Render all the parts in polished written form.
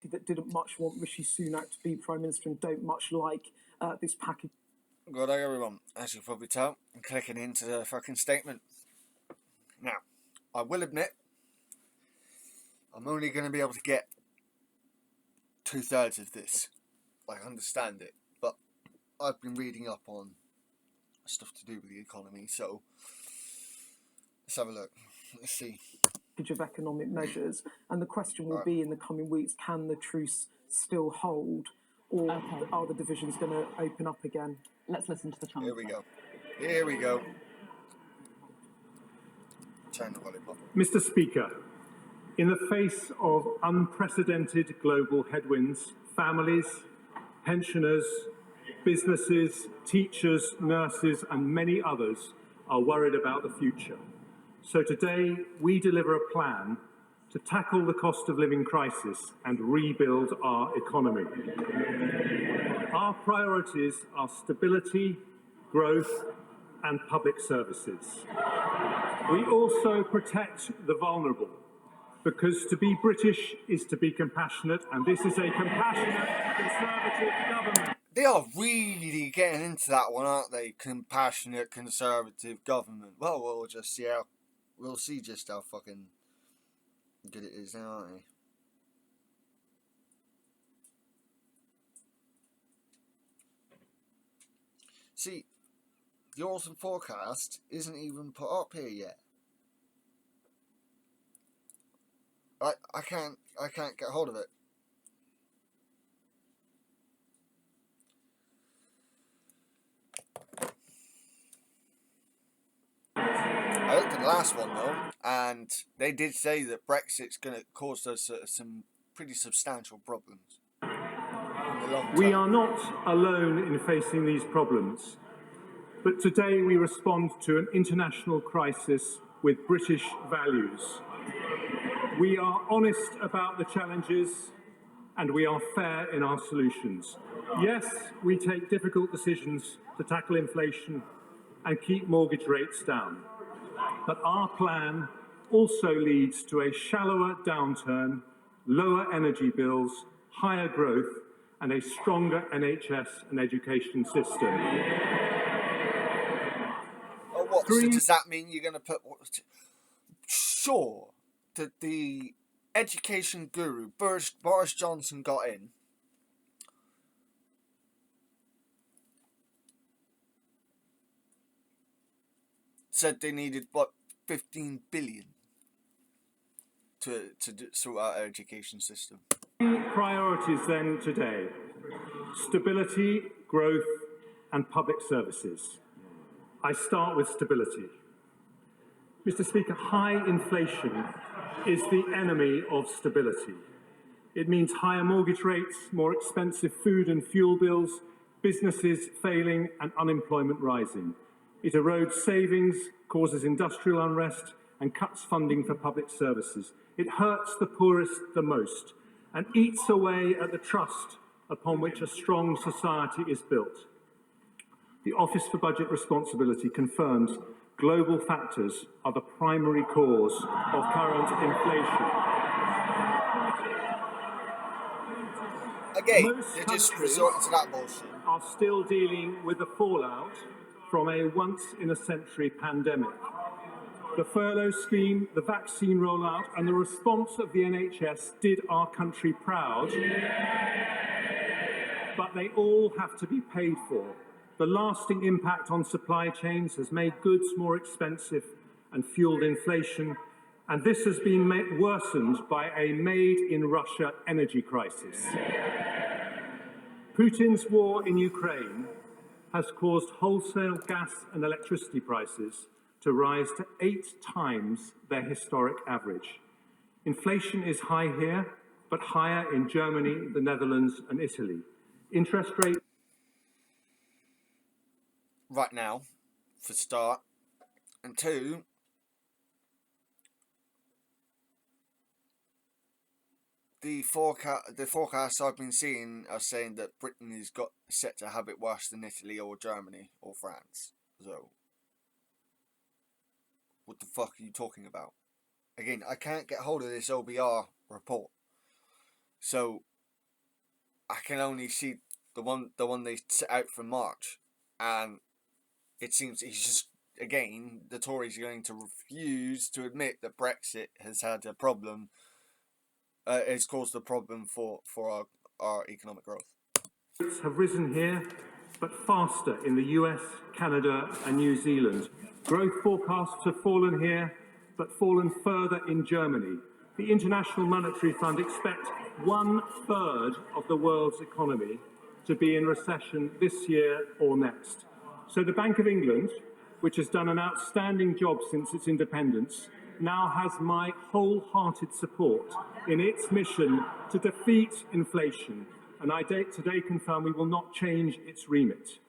that didn't much want Rishi Sunak to be Prime Minister and don't much like this package. Good day, everyone. As you probably tell, I'm clicking into the fucking statement. Now, I will admit, I'm only going to be able to get 2/3 of this. I understand it, but I've been reading up on stuff to do with the economy, so let's have a look. Let's see. Of economic measures, and the question will be in the coming weeks: can the truce still hold, or are the divisions going to open up again? Let's listen to the Chancellor. Here we go. Turn the volume up. Mr. Speaker, in the face of unprecedented global headwinds, families, pensioners, businesses, teachers, nurses, and many others are worried about the future. So today, we deliver a plan to tackle the cost of living crisis and rebuild our economy. Our priorities are stability, growth, and public services. We also protect the vulnerable, because to be British is to be compassionate, and this is a compassionate Conservative government. They are really getting into that one, aren't they? Compassionate Conservative government. Well, we'll just see how... We'll see just how fucking good it is now, aren't we? See, the autumn forecast isn't even put up here yet. I can't get hold of it. I looked at the last one though, and they did say that Brexit's going to cause us some pretty substantial problems in the long term. We are not alone in facing these problems, but today we respond to an international crisis with British values. We are honest about the challenges, and we are fair in our solutions. Yes, we take difficult decisions to tackle inflation and keep mortgage rates down. But our plan also leads to a shallower downturn, lower energy bills, higher growth, and a stronger NHS and education system. Oh, what? So does that mean you're going to put... Sure, that the education guru, Boris Johnson, got in. Said they needed, what, 15 billion to sort out our education system. Priorities then today: stability, growth, and public services. I start with stability. Mr. Speaker, high inflation is the enemy of stability. It means higher mortgage rates, more expensive food and fuel bills, businesses failing, and unemployment rising. It erodes savings, causes industrial unrest, and cuts funding for public services. It hurts the poorest the most and eats away at the trust upon which a strong society is built. The Office for Budget Responsibility confirms global factors are the primary cause of current inflation. Again, they're just resorting to that bullshit. Are still dealing with the fallout from a once-in-a-century pandemic. The furlough scheme, the vaccine rollout, and the response of the NHS did our country proud, but they all have to be paid for. The lasting impact on supply chains has made goods more expensive and fueled inflation, and this has been worsened by a made-in-Russia energy crisis. Putin's war in Ukraine has caused wholesale gas and electricity prices to rise to 8 times their historic average. Inflation is high here, but higher in Germany, the Netherlands, and Italy. Interest rates... Right now, for start, and 2, the forecasts I've been seeing are saying that Britain is set to have it worse than Italy or Germany or France. So, what the fuck are you talking about? Again, I can't get hold of this OBR report. So I can only see the one they set out for March, and it seems he's just, again, the Tories are going to refuse to admit that Brexit has had a problem, has caused a problem for our economic growth. Rates have risen here, but faster in the US, Canada, and New Zealand. Growth forecasts have fallen here, but fallen further in Germany. The International Monetary Fund expects 1/3 of the world's economy to be in recession this year or next. So the Bank of England, which has done an outstanding job since its independence, now has my wholehearted support in its mission to defeat inflation. And I today confirm we will not change its remit.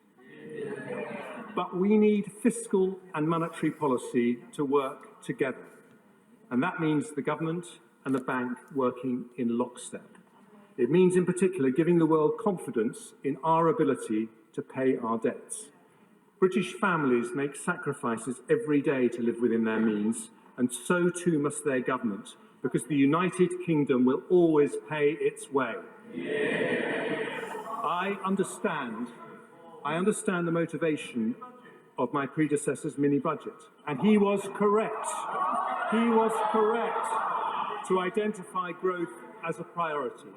But we need fiscal and monetary policy to work together. And that means the government and the bank working in lockstep. It means, in particular, giving the world confidence in our ability to pay our debts. British families make sacrifices every day to live within their means, and so too must their government, because the United Kingdom will always pay its way. I understand the motivation of my predecessor's mini-budget, and he was correct. He was correct to identify growth as a priority.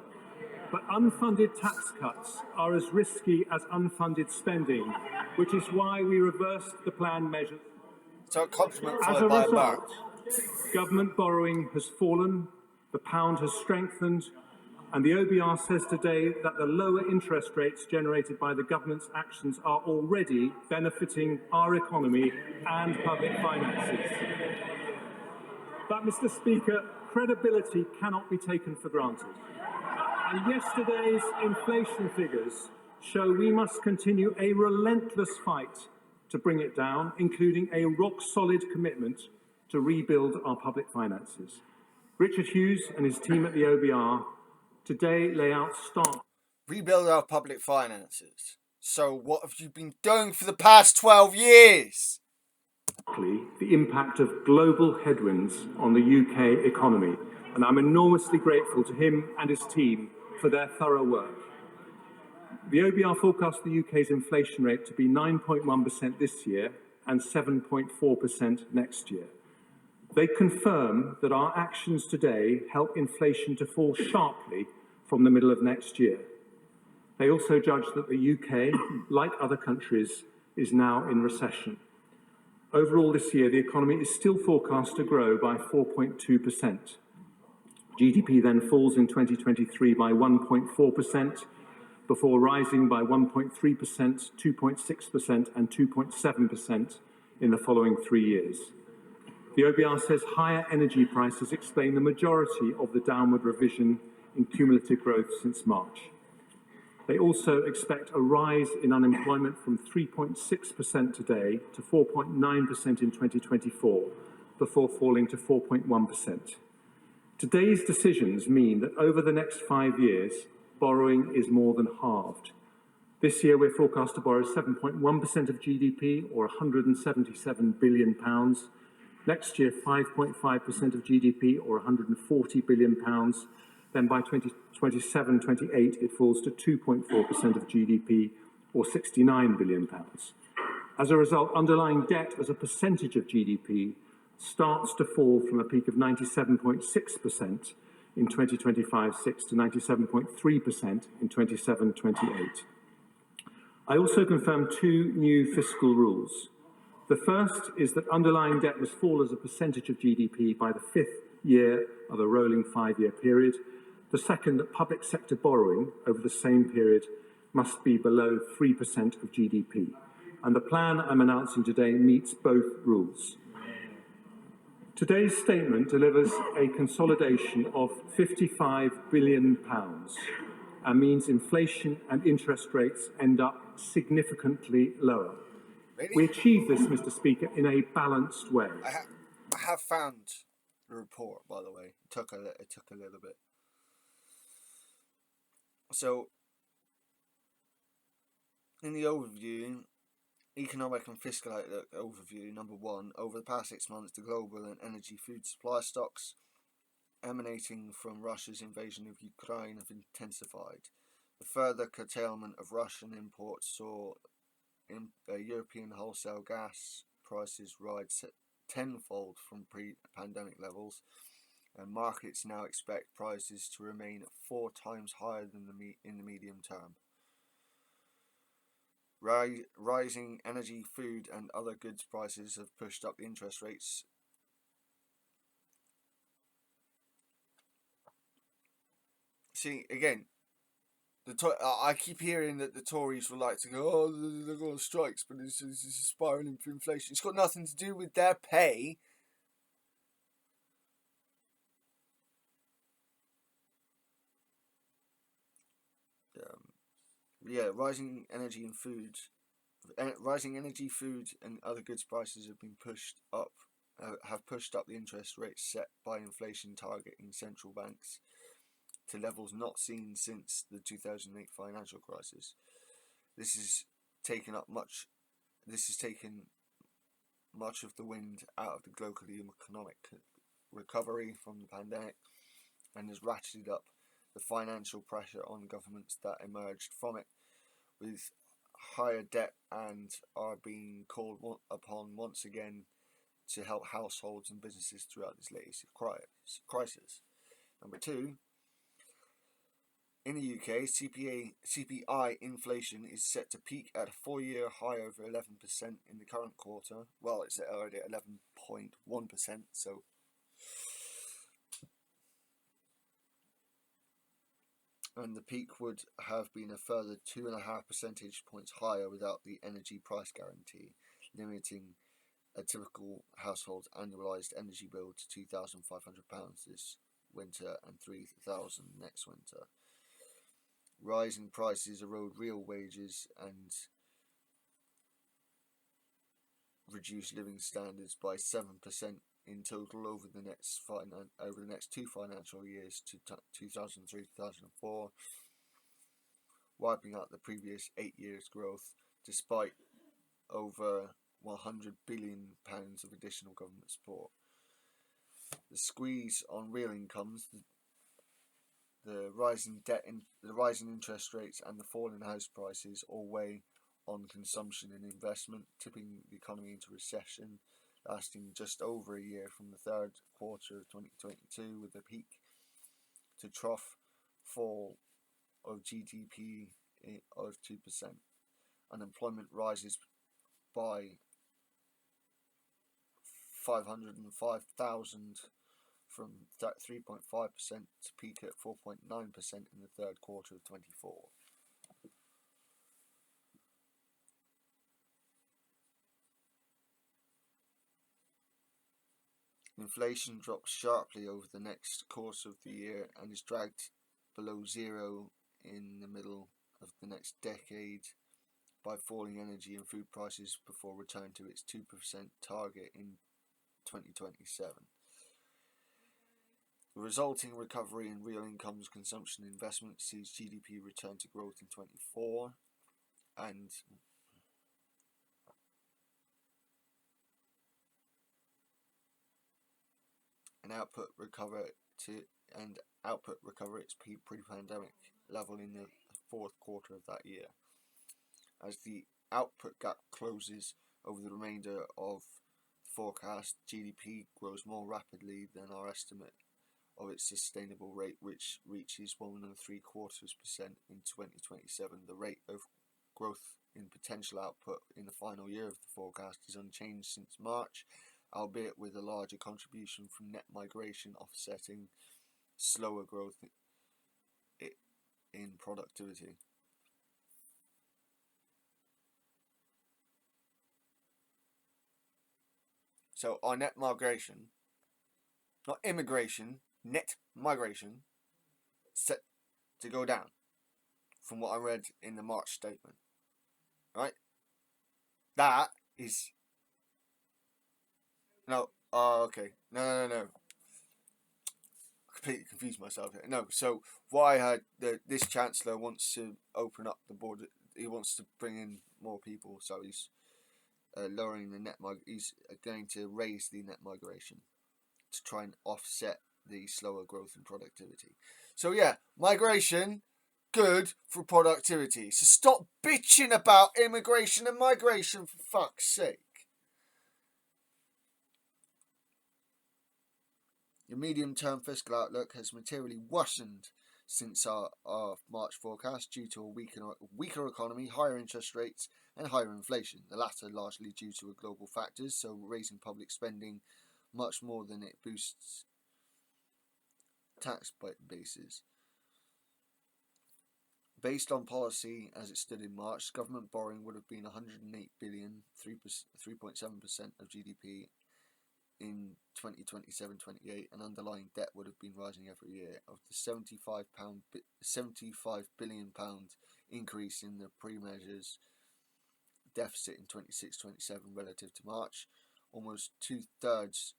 But unfunded tax cuts are as risky as unfunded spending, which is why we reversed the planned measures. So As a result, government borrowing has fallen, the pound has strengthened, and the OBR says today that the lower interest rates generated by the government's actions are already benefiting our economy and public finances. But, Mr. Speaker, credibility cannot be taken for granted. And yesterday's inflation figures show we must continue a relentless fight to bring it down, including a rock-solid commitment to rebuild our public finances. Richard Hughes and his team at the OBR today lay out stark. Rebuild our public finances. So what have you been doing for the past 12 years? The impact of global headwinds on the UK economy, and I'm enormously grateful to him and his team for their thorough work. The OBR forecast the UK's inflation rate to be 9.1% this year and 7.4% next year. They confirm that our actions today help inflation to fall sharply from the middle of next year. They also judge that the UK, like other countries, is now in recession. Overall this year, the economy is still forecast to grow by 4.2%. GDP then falls in 2023 by 1.4%, before rising by 1.3%, 2.6% and 2.7% in the following 3 years. The OBR says higher energy prices explain the majority of the downward revision in cumulative growth since March. They also expect a rise in unemployment from 3.6% today to 4.9% in 2024, before falling to 4.1%. Today's decisions mean that over the next 5 years, borrowing is more than halved. This year, we're forecast to borrow 7.1% of GDP, or £177 billion. Next year, 5.5% of GDP, or £140 billion. Then by 2027-28, it falls to 2.4% of GDP, or £69 billion. As a result, underlying debt as a percentage of GDP starts to fall from a peak of 97.6% in 2025-6 to 97.3% in 27-28. I also confirmed 2 new fiscal rules. The first is that underlying debt must fall as a percentage of GDP by the 5th year of a rolling 5-year period. The second, that public sector borrowing over the same period must be below 3% of GDP. And the plan I'm announcing today meets both rules. Today's statement delivers a consolidation of £55 billion and means inflation and interest rates end up significantly lower. Really? We achieve this, Mr. Speaker, in a balanced way. I have found the report, by the way. It took a little bit. So, in the overview, economic and fiscal outlook overview, number 1, over the past 6 months, the global and energy food supply stocks emanating from Russia's invasion of Ukraine have intensified. The further curtailment of Russian imports saw European wholesale gas prices rise tenfold from pre-pandemic levels, and markets now expect prices to remain 4 times higher than in the medium term. Rising energy, food and other goods prices have pushed up the interest rates. See, again, I keep hearing that the Tories would like to go, oh, they're going on strikes, but it's spiralling for inflation. It's got nothing to do with their pay. Rising energy, food and other goods prices have been pushed up the interest rates set by inflation targeting central banks to levels not seen since the 2008 financial crisis. This has taken much of the wind out of the global economic recovery from the pandemic and has ratcheted up the financial pressure on governments that emerged from it with higher debt and are being called upon once again to help households and businesses throughout this latest crisis. Number 2, in the UK, CPI inflation is set to peak at a 4-year high over 11% in the current quarter. Well, it's already at 11.1%, so and the peak would have been a further 2.5 percentage points higher without the energy price guarantee, limiting a typical household's annualised energy bill to £2,500 this winter and £3,000 next winter. Rising prices erode real wages and reduce living standards by 7% in total over the next 2 financial years to 2003-2004, wiping out the previous 8 years' growth, despite over £100 billion of additional government support. The squeeze on real incomes, the rising debt, the rising interest rates, and the fall in house prices all weigh on consumption and investment, tipping the economy into recession, lasting just over a year from the third quarter of 2022, with a peak to trough fall of GDP of 2%. Unemployment rises by 505,000 from 3.5% to peak at 4.9% in the third quarter of 24. Inflation drops sharply over the next course of the year and is dragged below zero in the middle of the next decade by falling energy and food prices before return to its 2% target in 2027. The resulting recovery in real incomes, consumption and investment sees GDP return to growth in 24 and output recover its pre-pandemic level in the fourth quarter of that year. As the output gap closes over the remainder of the forecast, GDP grows more rapidly than our estimate of its sustainable rate, which reaches 1.75% in 2027. The rate of growth in potential output in the final year of the forecast is unchanged since March, albeit with a larger contribution from net migration offsetting slower growth in productivity. So our net migration, not immigration, net migration, set to go down from what I read in the March statement. Right? That is... No, okay. No. I completely confused myself here. No, so what I heard, this Chancellor wants to open up the border. He wants to bring in more people, so he's lowering the he's going to raise the net migration to try and offset the slower growth in productivity. So yeah, migration, good for productivity. So stop bitching about immigration and migration, for fuck's sake. The medium-term fiscal outlook has materially worsened since our March forecast due to a weaker economy, higher interest rates and higher inflation, the latter largely due to global factors, so raising public spending much more than it boosts tax bases. Based on policy as it stood in March, government borrowing would have been 108 billion, 3.7% of GDP in 2027-28, and underlying debt would have been rising every year. Of the £75 billion increase in the pre-measures deficit in 26-27 relative to March, almost 2/3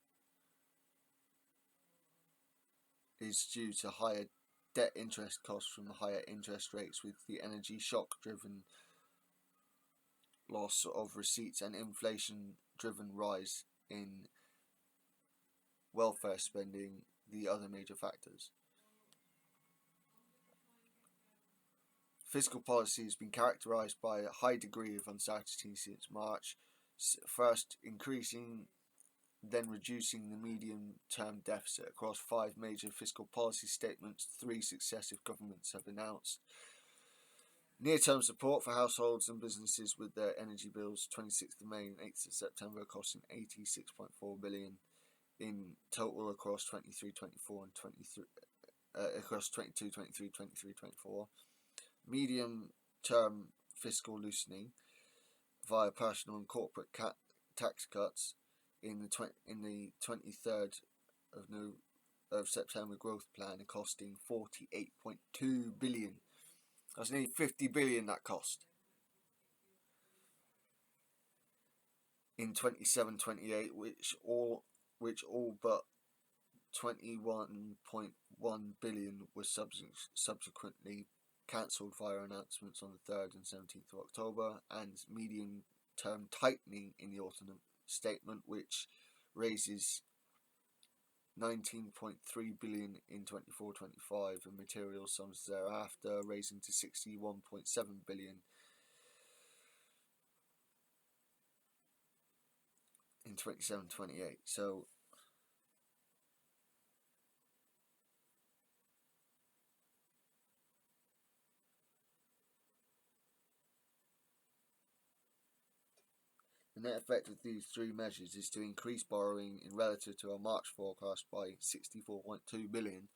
is due to higher debt interest costs from the higher interest rates, with the energy shock driven loss of receipts and inflation driven rise in welfare spending the other major factors. Fiscal policy has been characterised by a high degree of uncertainty since March, first increasing, then reducing the medium-term deficit. Across 5 major fiscal policy statements 3 successive governments have announced near-term support for households and businesses with their energy bills 26th of May and 8th of September, costing £86.4 billion in total across 23-24 and 23 across 22-23, 23-24. Medium-term fiscal loosening via personal and corporate tax cuts in the 23rd of September growth plan, costing £48.2 billion. That's nearly £50 billion that cost. In 27-28, which all but £21.1 billion was subsequently cancelled via announcements on the 3rd and 17th of October, and medium-term tightening in the autumn statement, which raises £19.3 billion in 24-25 and material sums thereafter, raising to £61.7 billion in 27-28. So the net effect of these 3 measures is to increase borrowing in relative to our March forecast by £64.2 billion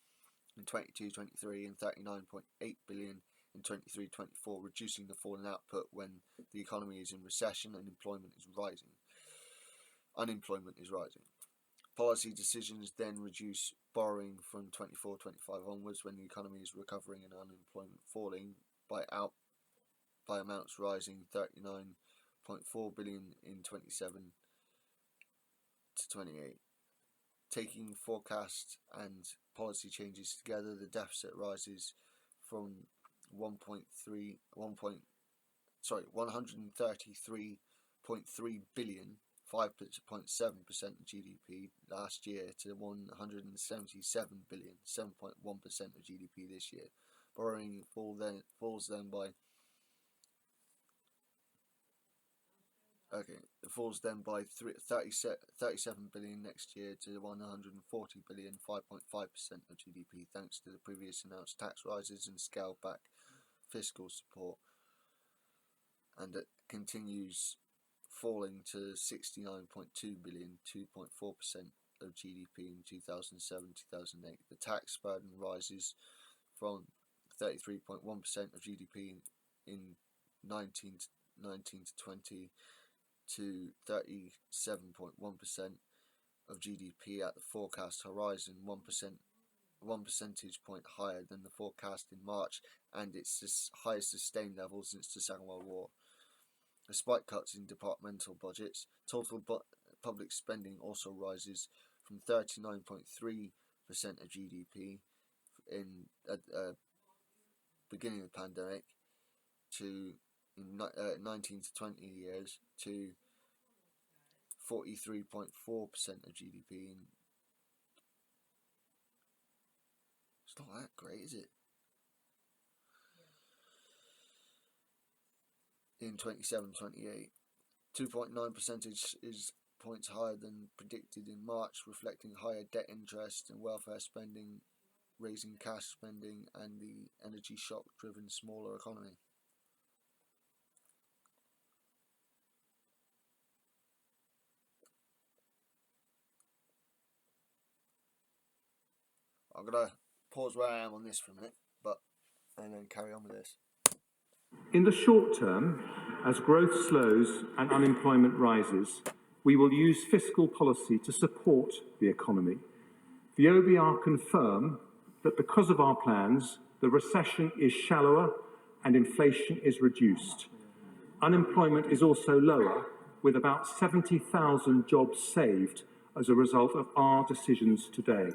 in 22-23 and £39.8 billion in 23-24, reducing the fall in output when the economy is in recession and unemployment is rising. Policy decisions then reduce borrowing from 24-25 onwards when the economy is recovering and unemployment falling by amounts rising £39.4 billion in 27-28. Taking forecast and policy changes together, the deficit rises from 133.3 billion, 5.7% of GDP last year, to 177 billion, 7.1% of GDP this year. Borrowing falls then by 37 billion next year to 140 billion, 5.5% of GDP, thanks to the previous announced tax rises and scaled back fiscal support, and it continues falling to 69.2 billion, 2.4% of GDP in 2007-2008. The tax burden rises from 33.1% of GDP in 19-20 to 37.1% of GDP at the forecast horizon, 1 percentage point higher than the forecast in March, and its highest sustained level since the Second World War. Despite cuts in departmental budgets, total public spending also rises from 39.3% of GDP at the beginning of the pandemic to 19 to 20 years to 43.4% of GDP It's not that great, is it? In 27-28, 2.9 percentage points higher than predicted in March, reflecting higher debt interest and welfare spending, raising cash spending, and the energy shock-driven smaller economy. I'm gonna pause where I am on this for a minute, and then carry on with this. In the short term, as growth slows and unemployment rises, we will use fiscal policy to support the economy. The OBR confirm that because of our plans, the recession is shallower and inflation is reduced. Unemployment is also lower, with about 70,000 jobs saved as a result of our decisions today.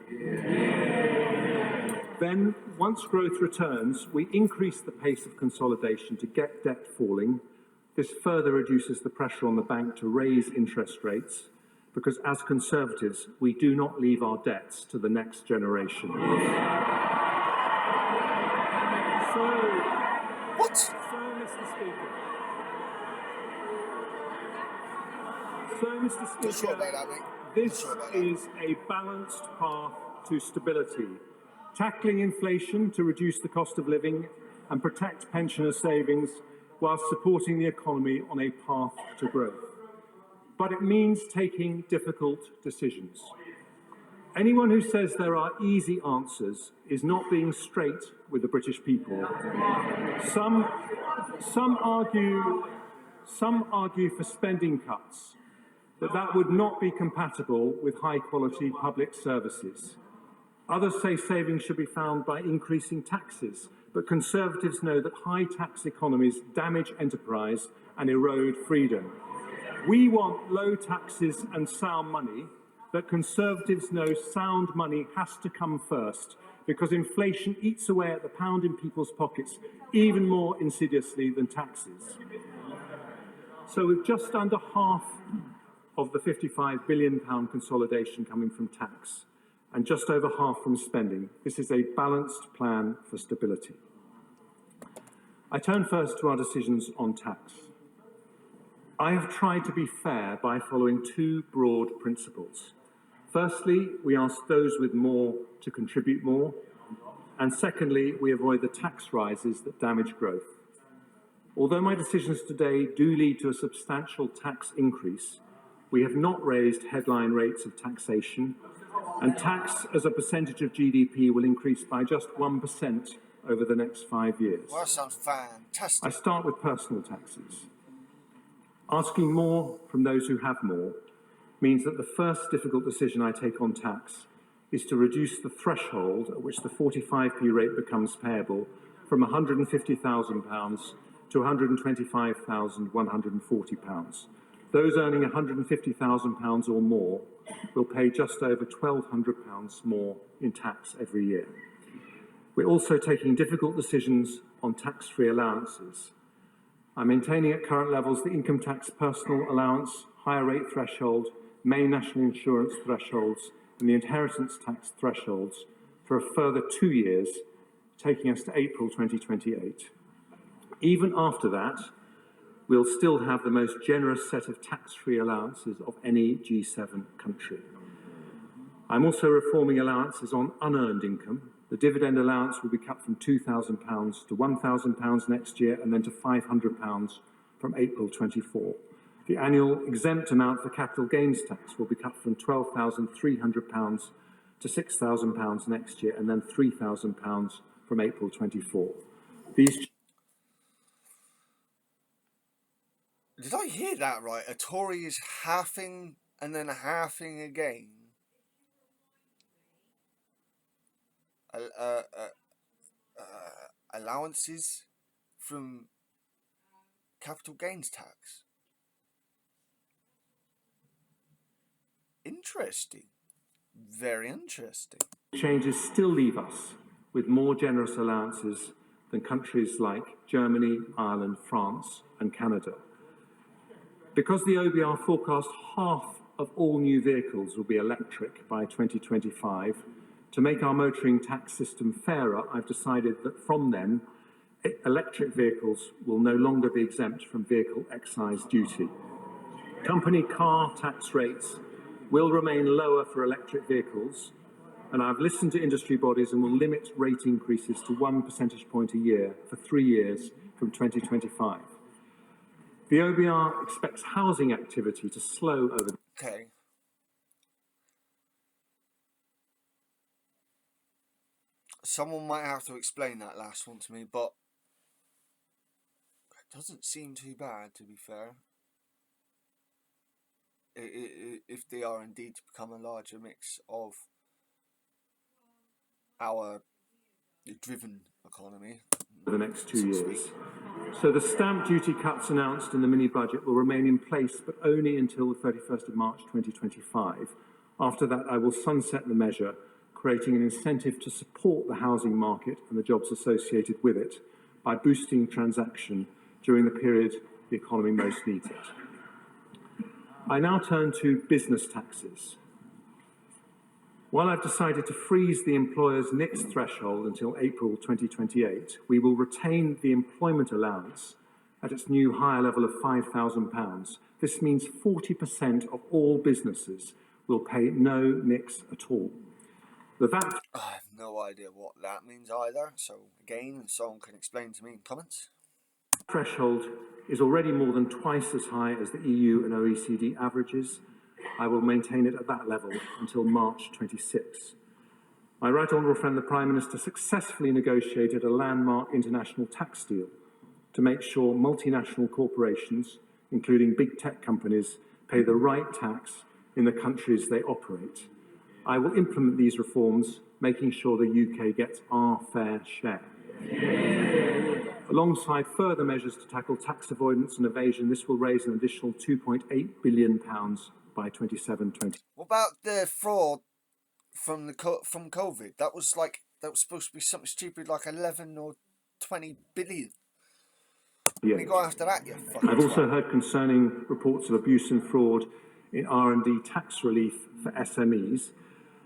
Then, once growth returns, we increase the pace of consolidation to get debt falling. This further reduces the pressure on the bank to raise interest rates, because as Conservatives, we do not leave our debts to the next generation. What? Mr. Speaker, this is a balanced path to stability, tackling inflation to reduce the cost of living and protect pensioners' savings whilst supporting the economy on a path to growth. But it means taking difficult decisions. Anyone who says there are easy answers is not being straight with the British people. Some argue for spending cuts, but that would not be compatible with high-quality public services. Others say savings should be found by increasing taxes, but Conservatives know that high-tax economies damage enterprise and erode freedom. We want low taxes and sound money, but Conservatives know sound money has to come first, because inflation eats away at the pound in people's pockets even more insidiously than taxes. So with just under half of the £55 billion consolidation coming from tax, and just over half from spending, this is a balanced plan for stability. I turn first to our decisions on tax. I have tried to be fair by following two broad principles. Firstly, we ask those with more to contribute more, and secondly, we avoid the tax rises that damage growth. Although my decisions today do lead to a substantial tax increase, we have not raised headline rates of taxation, and tax as a percentage of GDP will increase by just 1% over the next 5 years. Well, that sounds fantastic. I start with personal taxes. Asking more from those who have more means that the first difficult decision I take on tax is to reduce the threshold at which the 45p rate becomes payable from £150,000 to £125,140. Those earning £150,000 or more will pay just over £1,200 more in tax every year. We're also taking difficult decisions on tax-free allowances. I'm maintaining at current levels the income tax personal allowance, higher rate threshold, main national insurance thresholds, and the inheritance tax thresholds for a further 2 years, taking us to April 2028. Even after that, we'll still have the most generous set of tax-free allowances of any G7 country. I'm also reforming allowances on unearned income. The dividend allowance will be cut from £2,000 to £1,000 next year, and then to £500 from April 24. The annual exempt amount for capital gains tax will be cut from £12,300 to £6,000 next year, and then £3,000 from April 24. Did I hear that right? A Tory is halving and then halving again. Allowances from capital gains tax. Interesting. Very interesting. Changes still leave us with more generous allowances than countries like Germany, Ireland, France, and Canada. Because the OBR forecast half of all new vehicles will be electric by 2025, To make our motoring tax system fairer, I've decided that from then, electric vehicles will no longer be exempt from vehicle excise duty. Company car tax rates will remain lower for electric vehicles, and I've listened to industry bodies and will limit rate increases to 1 percentage point a year for 3 years from 2025. The OBR expects housing activity to slow over. Okay. Someone might have to explain that last one to me, but it doesn't seem too bad, to be fair. If they are indeed to become a larger mix of our driven economy. For the next 2 years. So the stamp duty cuts announced in the mini-budget will remain in place, but only until the 31st of March 2025. After that, I will sunset the measure, creating an incentive to support the housing market and the jobs associated with it by boosting transaction during the period the economy most needs it. I now turn to business taxes. While I've decided to freeze the employer's NICS threshold until April 2028, we will retain the employment allowance at its new higher level of £5,000. This means 40% of all businesses will pay no NICS at all. The VAT... I have no idea what that means either, so again, someone can explain to me in comments. Threshold is already more than twice as high as the EU and OECD averages. I will maintain it at that level until March 26. My right honourable friend, the Prime Minister, successfully negotiated a landmark international tax deal to make sure multinational corporations, including big tech companies, pay the right tax in the countries they operate. I will implement these reforms, making sure the UK gets our fair share. Alongside further measures to tackle tax avoidance and evasion, this will raise an additional £2.8 billion by 27-20. What about the fraud from COVID? That was supposed to be something stupid like 11 or 20 billion. Yeah. You go after that, you fucking I've also twat. heard concerning reports of abuse and fraud in R&D tax relief for SMEs.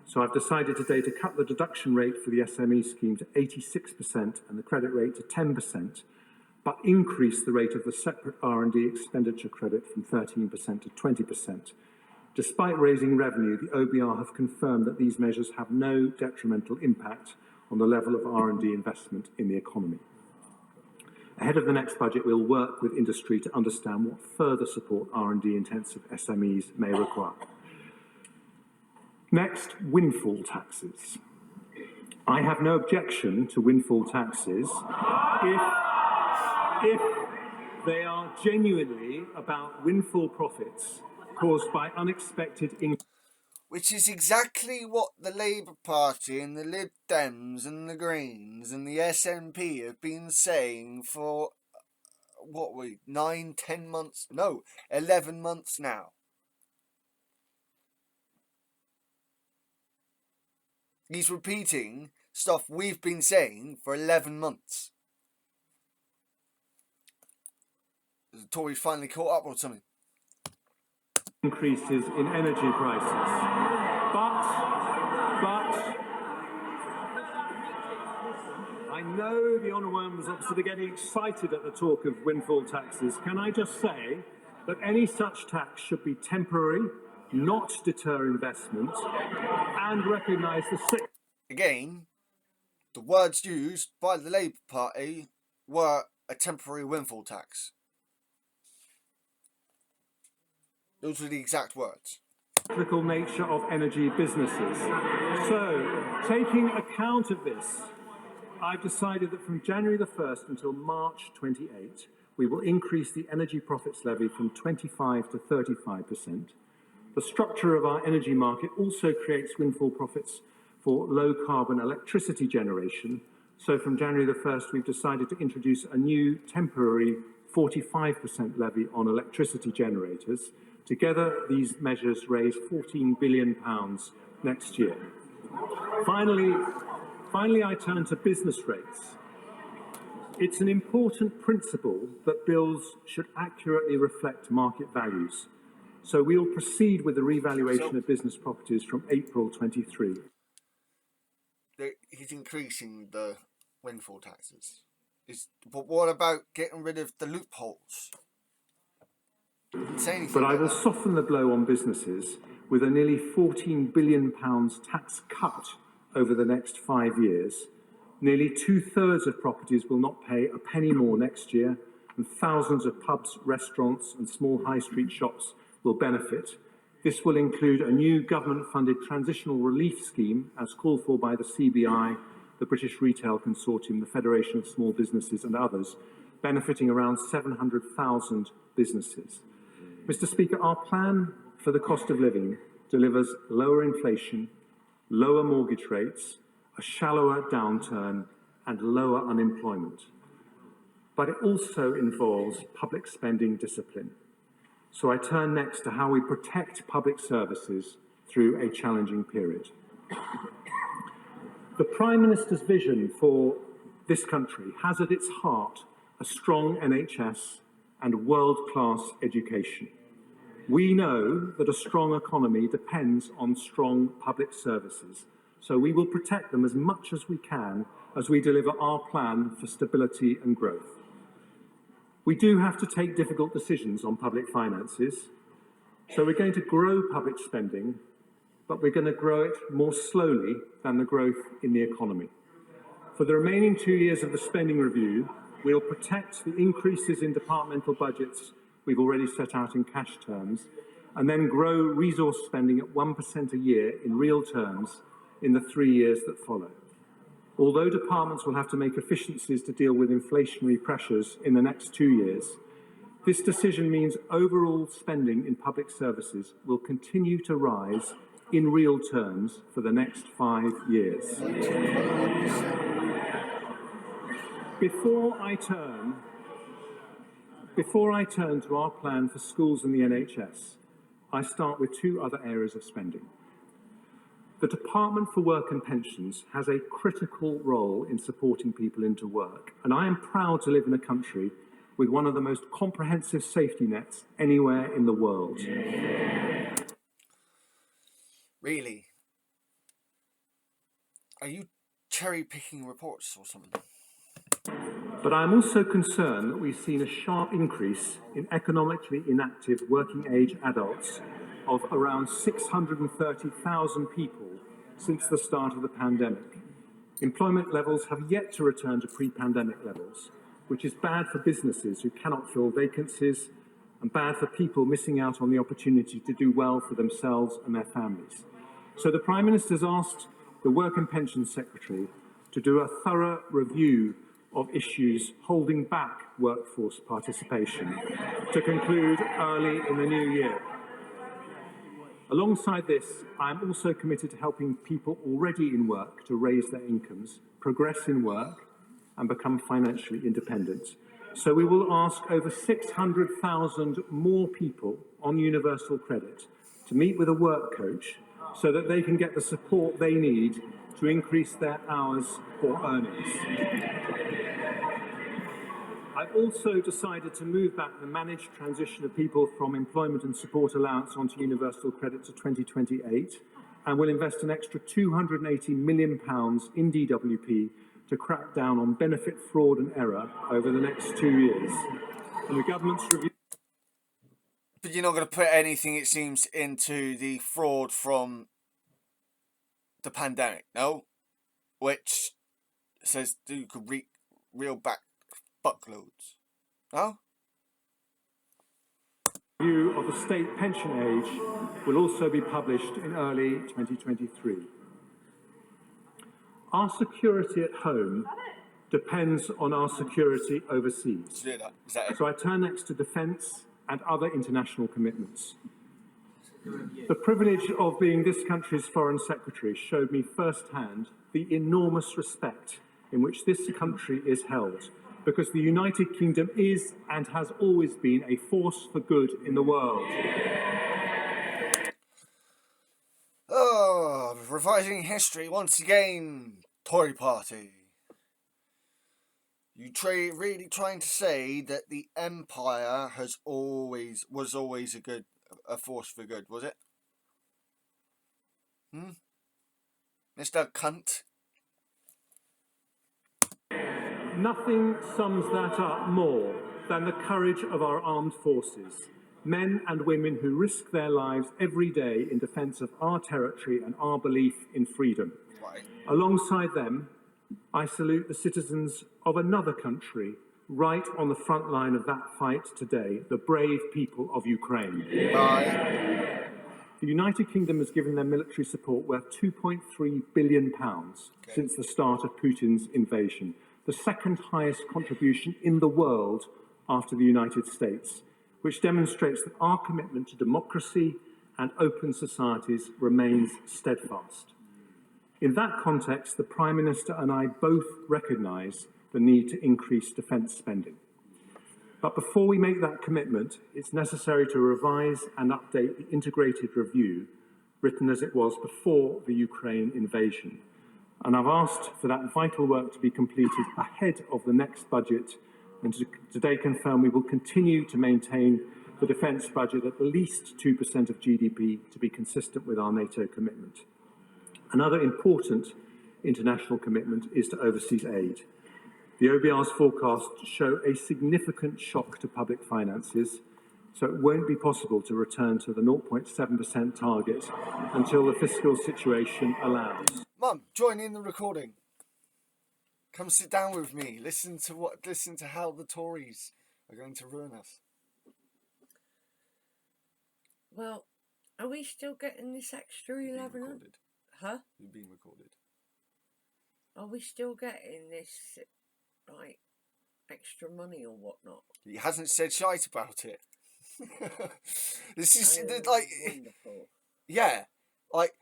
So I've decided today to cut the deduction rate for the SME scheme to 86% and the credit rate to 10%, but increase the rate of the separate R&D expenditure credit from 13% to 20%. Despite raising revenue, the OBR have confirmed that these measures have no detrimental impact on the level of R&D investment in the economy. Ahead of the next budget, we'll work with industry to understand what further support R&D intensive SMEs may require. Next, windfall taxes. I have no objection to windfall taxes if they are genuinely about windfall profits caused by unexpected income. Which is exactly what the Labour Party and the Lib Dems and the Greens and the SNP have been saying for, 10 months? No, 11 months now. He's repeating stuff we've been saying for 11 months. The Tories finally caught up or something. Increases in energy prices. But I know the honourable members opposite are getting excited at the talk of windfall taxes. Can I just say that any such tax should be temporary, not deter investment, and recognise the... Again, the words used by the Labour Party were a temporary windfall tax. Those were the exact words. Cyclical nature of energy businesses. So, taking account of this, I've decided that from January the 1st until March 28, we will increase the energy profits levy from 25 to 35%. The structure of our energy market also creates windfall profits for low-carbon electricity generation. So from January the 1st, we've decided to introduce a new temporary 45% levy on electricity generators. Together, these measures raise £14 billion next year. Finally, I turn to business rates. It's an important principle that bills should accurately reflect market values. So we'll proceed with the revaluation of business properties from April 23. he's increasing the windfall taxes. But what about getting rid of the loopholes? Didn't say anything But I about will that. soften the blow on businesses with a nearly £14 billion tax cut over the next 5 years. Nearly 2/3 of properties will not pay a penny more next year, and thousands of pubs, restaurants and small high street shops will benefit. This will include a new government-funded transitional relief scheme, as called for by the CBI, the British Retail Consortium, the Federation of Small Businesses and others, benefiting around 700,000 businesses. Mr. Speaker, our plan for the cost of living delivers lower inflation, lower mortgage rates, a shallower downturn and lower unemployment. But it also involves public spending discipline. So I turn next to how we protect public services through a challenging period. The Prime Minister's vision for this country has at its heart a strong NHS and world-class education. We know that a strong economy depends on strong public services, so we will protect them as much as we can as we deliver our plan for stability and growth. We do have to take difficult decisions on public finances, so we're going to grow public spending, but we're going to grow it more slowly than the growth in the economy. For the remaining 2 years of the spending review, we'll protect the increases in departmental budgets we've already set out in cash terms, and then grow resource spending at 1% a year in real terms in the 3 years that follow. Although departments will have to make efficiencies to deal with inflationary pressures in the next 2 years, this decision means overall spending in public services will continue to rise in real terms for the next 5 years. Before I turn to our plan for schools and the NHS, I start with 2 other areas of spending. The Department for Work and Pensions has a critical role in supporting people into work, and I am proud to live in a country with one of the most comprehensive safety nets anywhere in the world. Really? Are you cherry-picking reports or something? But I am also concerned that we've seen a sharp increase in economically inactive working-age adults of around 630,000 people since the start of the pandemic. Employment levels have yet to return to pre-pandemic levels, which is bad for businesses who cannot fill vacancies and bad for people missing out on the opportunity to do well for themselves and their families. So the Prime Minister's asked the Work and Pensions Secretary to do a thorough review of issues holding back workforce participation to conclude early in the new year. Alongside this, I am also committed to helping people already in work to raise their incomes, progress in work and become financially independent. So we will ask over 600,000 more people on universal credit to meet with a work coach so that they can get the support they need to increase their hours or earnings. I've also decided to move back the managed transition of people from employment and support allowance onto universal credit to 2028, and will invest an extra £280 million in DWP to crack down on benefit fraud and error over the next 2 years. And the government's review... But you're not going to put anything, it seems, into the fraud from the pandemic, no? Which says that you could reel back buckloads. No? Review of the state pension age will also be published in early 2023. Our security at home depends on our security overseas. Is that it? So I turn next to defence and other international commitments. The privilege of being this country's Foreign Secretary showed me firsthand the enormous respect in which this country is held, because the United Kingdom is and has always been a force for good in the world. Oh, revising history once again, Tory party. You really trying to say that the Empire was always a force for good, was it? Mr. Cunt? Nothing sums that up more than the courage of our armed forces, men and women who risk their lives every day in defence of our territory and our belief in freedom. Right. Alongside them, I salute the citizens of another country right on the front line of that fight today, the brave people of Ukraine. Right. The United Kingdom has given their military support worth £2.3 billion since the start of Putin's invasion, the second highest contribution in the world after the United States, which demonstrates that our commitment to democracy and open societies remains steadfast. In that context, the Prime Minister and I both recognise the need to increase defence spending. But before we make that commitment, it's necessary to revise and update the integrated review, written as it was before the Ukraine invasion. And I've asked for that vital work to be completed ahead of the next budget, and to today confirm we will continue to maintain the defence budget at least 2% of GDP to be consistent with our NATO commitment. Another important international commitment is to overseas aid. The OBR's forecasts show a significant shock to public finances, so it won't be possible to return to the 0.7% target until the fiscal situation allows. Mum, join in the recording. Come sit down with me. Listen to how the Tories are going to ruin us. Well, are we still getting this extra 11? Recorded. Huh? You're being recorded. Are we still getting this, like, extra money or whatnot? He hasn't said shite about it. This is Oh, like, wonderful. yeah, like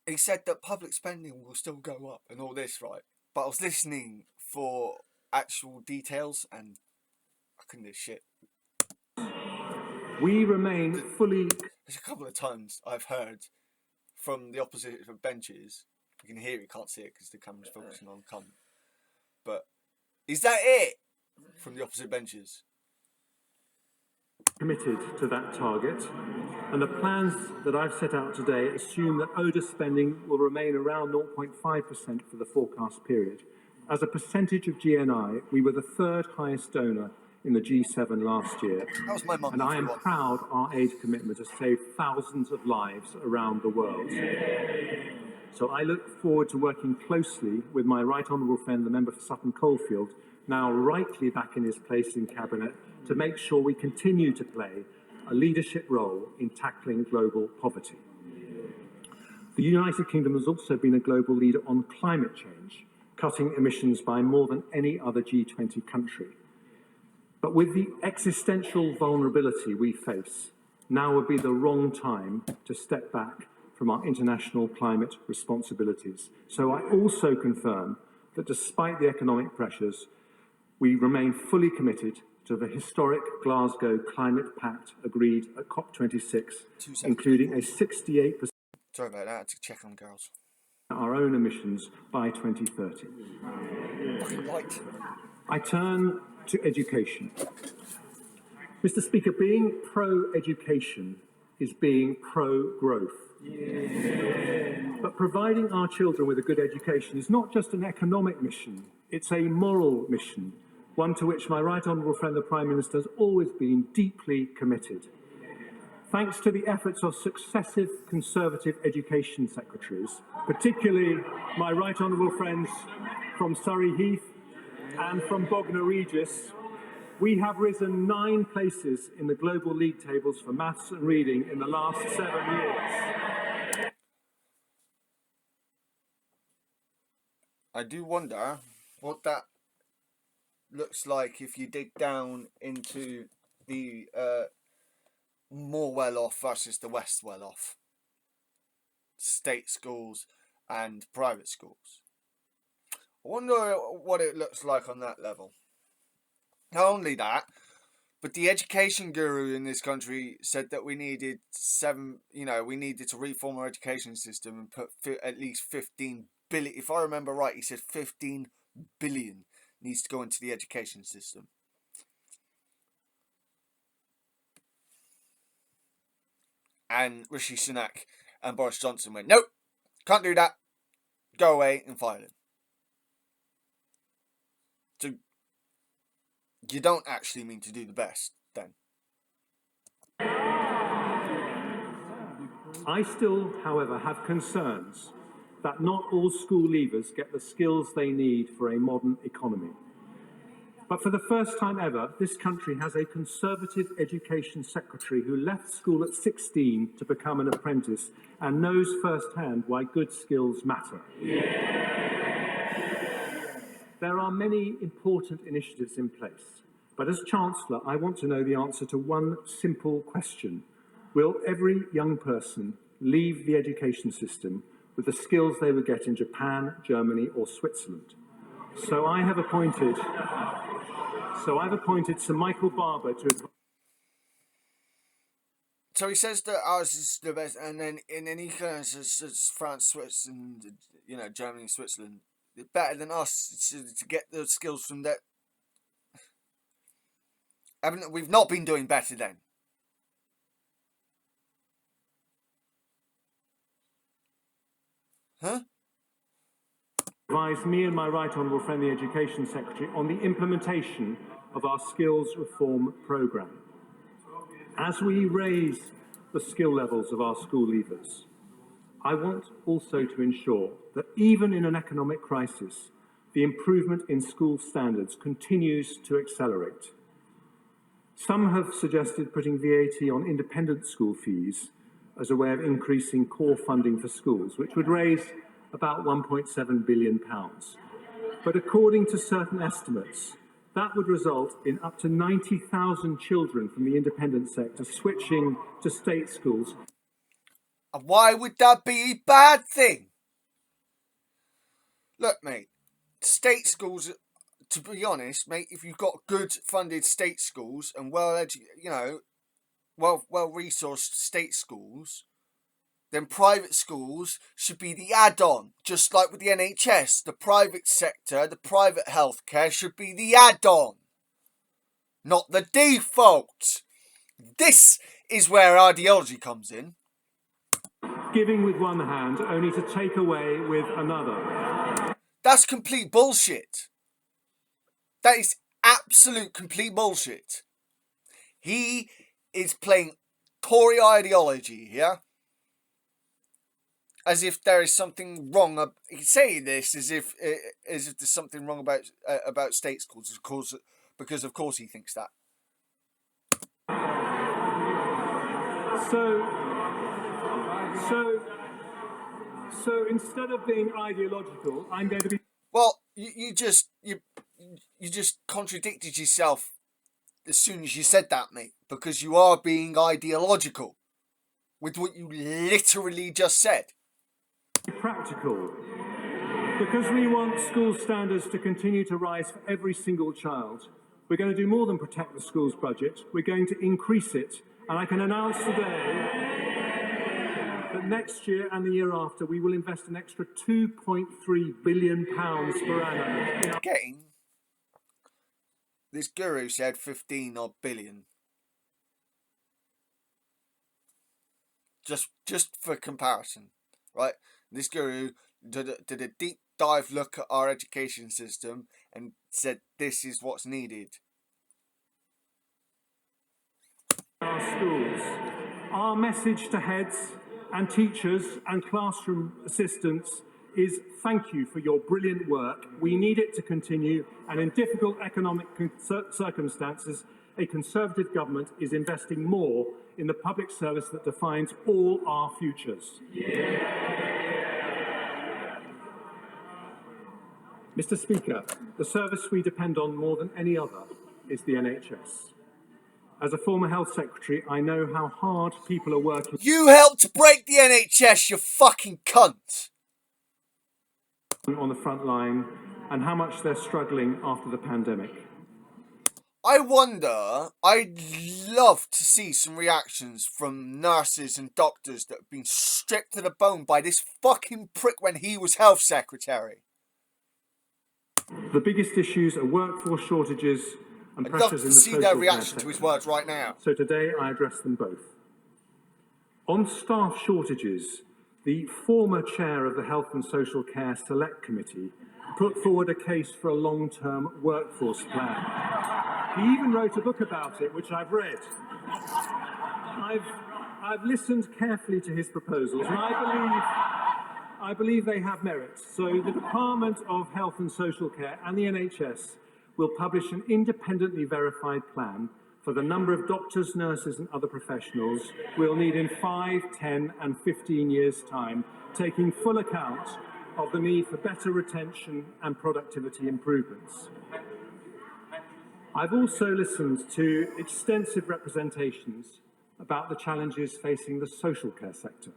he said that public spending will still go up and all this, right? But I was listening for actual details and I couldn't do shit. We remain fully... There's a couple of times I've heard from the opposite benches. You can hear it, you can't see it because the camera's focusing on cunt. But is that it? From the opposite benches. committed to that target, and the plans that I've set out today assume that ODA spending will remain around 0.5% for the forecast period. As a percentage of GNI, we were the third highest donor in the G7 last year, That was my mum. and I am proud our aid commitment has saved thousands of lives around the world. So I look forward to working closely with my right honourable friend, the member for Sutton Coldfield, now rightly back in his place in Cabinet, to make sure we continue to play a leadership role in tackling global poverty. The United Kingdom has also been a global leader on climate change, cutting emissions by more than any other G20 country. But with the existential vulnerability we face, now would be the wrong time to step back from our international climate responsibilities. So I also confirm that despite the economic pressures, we remain fully committed to the historic Glasgow Climate Pact agreed at COP26, including a 68% Sorry about that, I had to check on girls. our own emissions by 2030. Fucking light. I turn to education. Mr. Speaker, being pro-education is being pro-growth. But providing our children with a good education is not just an economic mission, it's a moral mission, one to which my right honourable friend the Prime Minister has always been deeply committed. Thanks to the efforts of successive Conservative education secretaries, particularly my right honourable friends from Surrey Heath and from Bognor Regis, we have risen 9 places in the global league tables for maths and reading in the last 7 years. I do wonder what that looks like if you dig down into the more well-off versus the less well-off state schools and private schools. I wonder what it looks like on that level. Not only that, but the education guru in this country said that we needed we needed to reform our education system and put at least 15 billion. If I remember right, he said 15 billion needs to go into the education system. And Rishi Sunak and Boris Johnson went, nope, can't do that. Go away and fire him. You don't actually mean to do the best, then. I still, however, have concerns that not all school leavers get the skills they need for a modern economy. But for the first time ever, this country has a Conservative Education Secretary who left school at 16 to become an apprentice and knows firsthand why good skills matter. There are many important initiatives in place, but as Chancellor, I want to know the answer to one simple question. Will every young person leave the education system with the skills they would get in Japan, Germany, or Switzerland? So I've appointed Sir Michael Barber to... So he says that ours is the best, and then he says France, Switzerland, Germany, Switzerland, they're better than us to get the skills from that. We've not been doing better then. Huh? Advise me and my right honourable friend, the Education Secretary, on the implementation of our skills reform programme. As we raise the skill levels of our school leavers, I want also to ensure that even in an economic crisis, the improvement in school standards continues to accelerate. Some have suggested putting VAT on independent school fees as a way of increasing core funding for schools, which would raise about £1.7 billion. But according to certain estimates, that would result in up to 90,000 children from the independent sector switching to state schools. And why would that be a bad thing? Look, mate, state schools, to be honest, mate, if you've got good funded state schools and well-resourced state schools, then private schools should be the add-on. Just like with the NHS, the private sector, the private healthcare should be the add-on, not the default. This is where ideology comes in. Giving with one hand, only to take away with another. That's complete bullshit. That is absolute complete bullshit. He is playing Tory ideology here. As if there is something wrong. He's saying this as if there's something wrong about state schools, of course, because of course he thinks that. So instead of being ideological, I'm going to be... Well, you just contradicted yourself as soon as you said that, mate, because you are being ideological with what you literally just said. Practical. Because we want school standards to continue to rise for every single child, we're going to do more than protect the school's budget. We're going to increase it. And I can announce today that next year and the year after, we will invest an extra £2.3 billion per annum. Getting this guru said 15 odd billion. Just for comparison, right? This guru did a deep dive look at our education system and said this is what's needed. Our schools. Our message to heads and teachers and classroom assistants is thank you for your brilliant work. We need it to continue, and in difficult economic circumstances, a Conservative government is investing more in the public service that defines all our futures. Mr. Speaker, the service we depend on more than any other is the NHS. As a former health secretary, I know how hard people are working. You helped break the NHS, you fucking cunt! On the front line, and how much they're struggling after the pandemic. I'd love to see some reactions from nurses and doctors that have been stripped to the bone by this fucking prick when he was health secretary. The biggest issues are workforce shortages and I'd pressures love in to the see social their care reaction to sector. his words right now. So today I address them both. On staff shortages, the former chair of the Health and Social Care Select Committee put forward a case for a long-term workforce plan. He even wrote a book about it, which I've read. I've listened carefully to his proposals, and I believe they have merit. So the Department of Health and Social Care and the NHS will publish an independently verified plan for the number of doctors, nurses and other professionals we'll need in 5, 10 and 15 years' time, taking full account of the need for better retention and productivity improvements. I've also listened to extensive representations about the challenges facing the social care sector.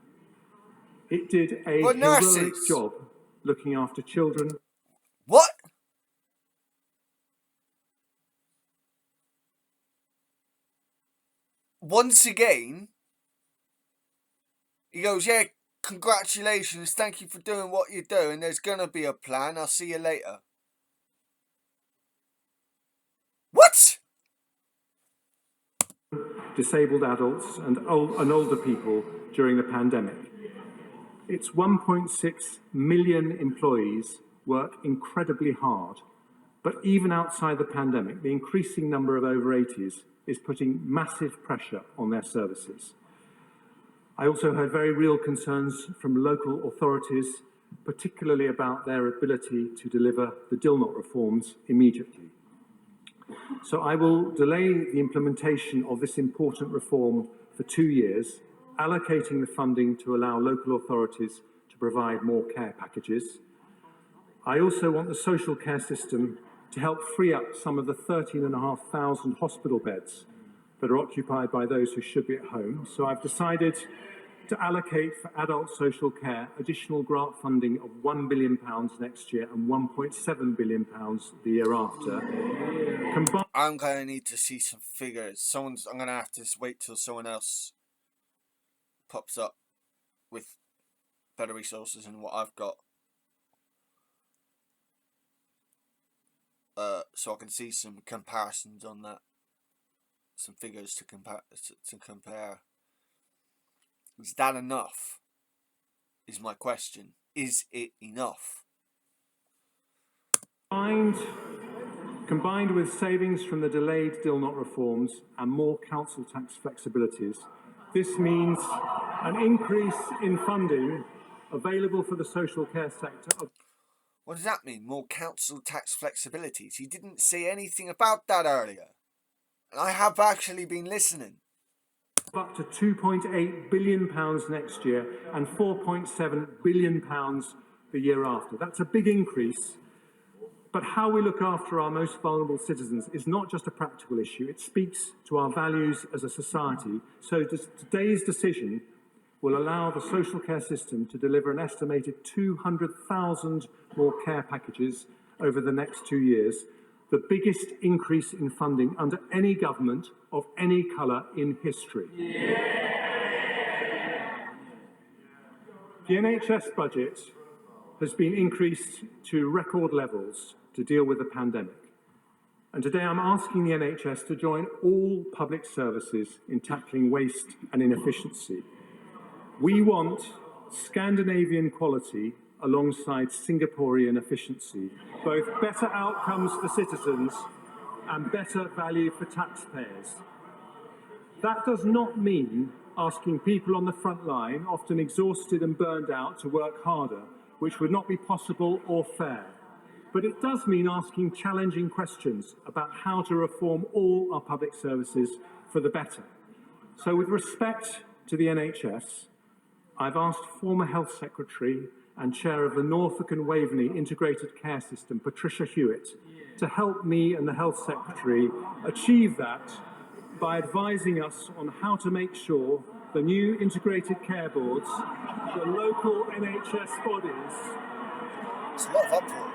It did a But heroic nurses. job looking after children. What? Once again, he goes, yeah, congratulations, thank you for doing what you're doing. There's going to be a plan. I'll see you later. What? Disabled adults and older people during the pandemic. Its 1.6 million employees work incredibly hard, but even outside the pandemic, the increasing number of over 80s is putting massive pressure on their services. I also heard very real concerns from local authorities, particularly about their ability to deliver the DILNOT reforms immediately. So I will delay the implementation of this important reform for 2 years, allocating the funding to allow local authorities to provide more care packages. I also want the social care system to help free up some of the 13,500 hospital beds that are occupied by those who should be at home. So I've decided to allocate for adult social care additional grant funding of £1 billion next year and £1.7 billion the year after. I'm going to need to see some figures. I'm going to have to wait till someone else pops up with better resources than what I've got. So I can see some comparisons on that. Some figures to compare. Is that enough? Is my question. Is it enough? Combined with savings from the delayed DILNOT reforms and more council tax flexibilities, this means an increase in funding available for the social care sector. What does that mean? More council tax flexibilities? He didn't say anything about that earlier. And I have actually been listening. Up to £2.8 billion next year and £4.7 billion the year after. That's a big increase. But how we look after our most vulnerable citizens is not just a practical issue. It speaks to our values as a society. So today's decision will allow the social care system to deliver an estimated 200,000 more care packages over the next 2 years, the biggest increase in funding under any government of any colour in history. The NHS budget has been increased to record levels to deal with the pandemic. And today I'm asking the NHS to join all public services in tackling waste and inefficiency. We want Scandinavian quality alongside Singaporean efficiency, both better outcomes for citizens and better value for taxpayers. That does not mean asking people on the front line, often exhausted and burned out, to work harder, which would not be possible or fair. But it does mean asking challenging questions about how to reform all our public services for the better. So with respect to the NHS, I've asked former Health Secretary and Chair of the Norfolk and Waveney Integrated Care System, Patricia Hewitt, to help me and the Health Secretary achieve that by advising us on how to make sure the new integrated care boards, the local NHS bodies, It's a lot of uproar.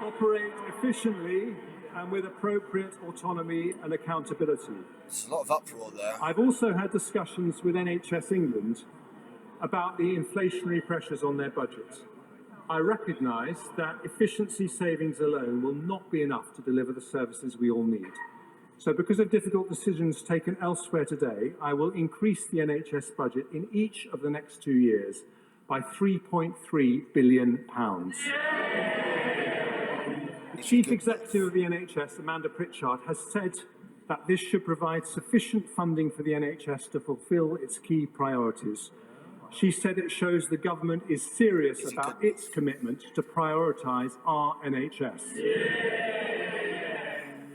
operate efficiently and with appropriate autonomy and accountability. There's a lot of uproar there. I've also had discussions with NHS England about the inflationary pressures on their budget. I recognise that efficiency savings alone will not be enough to deliver the services we all need. So because of difficult decisions taken elsewhere today, I will increase the NHS budget in each of the next 2 years by £3.3 billion. The is Chief good Executive of the NHS, Amanda Pritchard, has said that this should provide sufficient funding for the NHS to fulfil its key priorities. She said it shows the government is serious Is it about good its commitment to prioritise our NHS.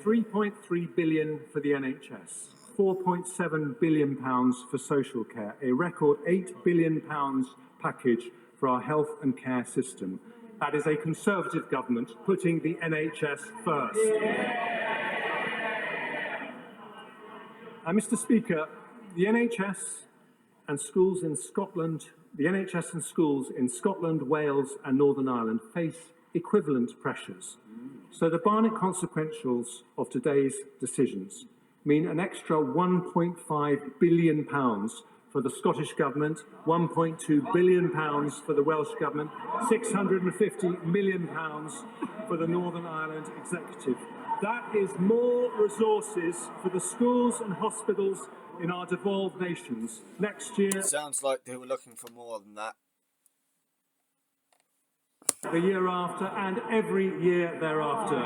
3.3 billion for the NHS, 4.7 billion pounds for social care, a record 8 billion pounds package for our health and care system. That is a Conservative government putting the NHS first. Mr. Speaker, the NHS and schools in Scotland, Wales and Northern Ireland face equivalent pressures. So the baronic consequentials of today's decisions mean an extra £1.5 billion for the Scottish Government, £1.2 billion for the Welsh Government, £650 million for the Northern Ireland Executive. That is more resources for the schools and hospitals in our devolved nations. Next year, Sounds like they were looking for more than that. the year after, and every year thereafter.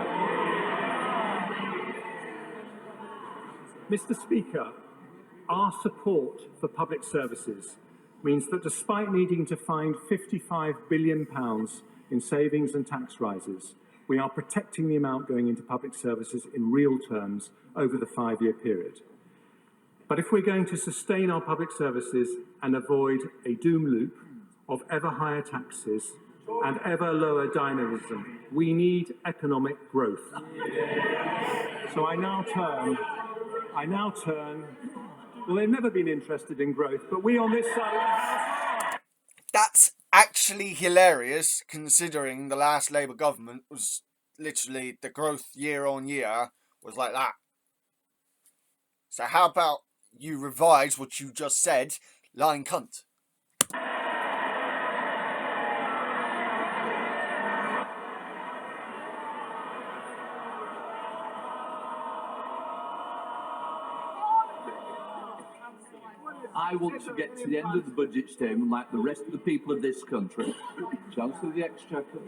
Mr. Speaker, our support for public services means that despite needing to find £55 billion in savings and tax rises, we are protecting the amount going into public services in real terms over the 5-year period. But if we're going to sustain our public services and avoid a doom loop of ever higher taxes and ever lower dynamism, we need economic growth. So I now turn, well, they've never been interested in growth, but we on this side of the House. That's actually hilarious, considering the last Labour government was literally the growth year on year was like that. So how about you revise what you just said, lying cunt? I want to get to the end of the budget statement like the rest of the people of this country. Chancellor of the Exchequer.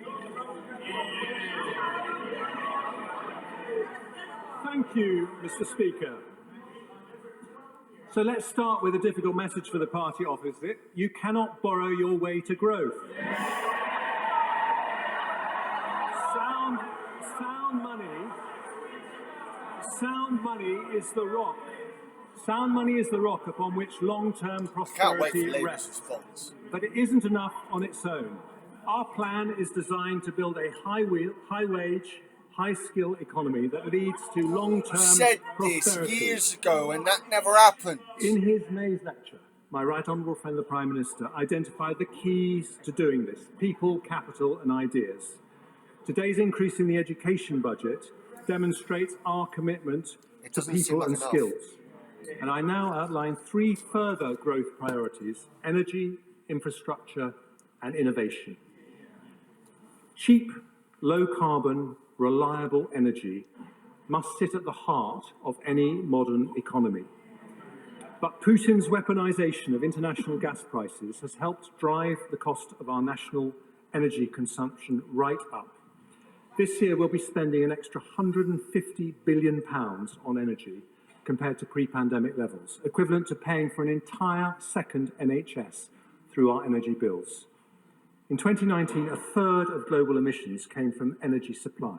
Thank you, Mr. Speaker. So let's start with a difficult message for the party opposite. You cannot borrow your way to growth. Sound money is the rock. Sound money is the rock upon which long-term Can't wait for prosperity Labour's rests. response. But it isn't enough on its own. Our plan is designed to build a high-wage, high-skill economy that leads to long-term Said this prosperity. years ago, and that never happened. In his May's lecture, my right honourable friend the Prime Minister identified the keys to doing this: people, capital and ideas. Today's increase in the education budget demonstrates our commitment It to doesn't seem people like and enough. skills. And I now outline 3 further growth priorities: energy, infrastructure and innovation. Cheap, low-carbon, reliable energy must sit at the heart of any modern economy. But Putin's weaponization of international gas prices has helped drive the cost of our national energy consumption right up. This year we'll be spending an extra £150 billion on energy compared to pre-pandemic levels, equivalent to paying for an entire second NHS through our energy bills. In 2019, a third of global emissions came from energy supply.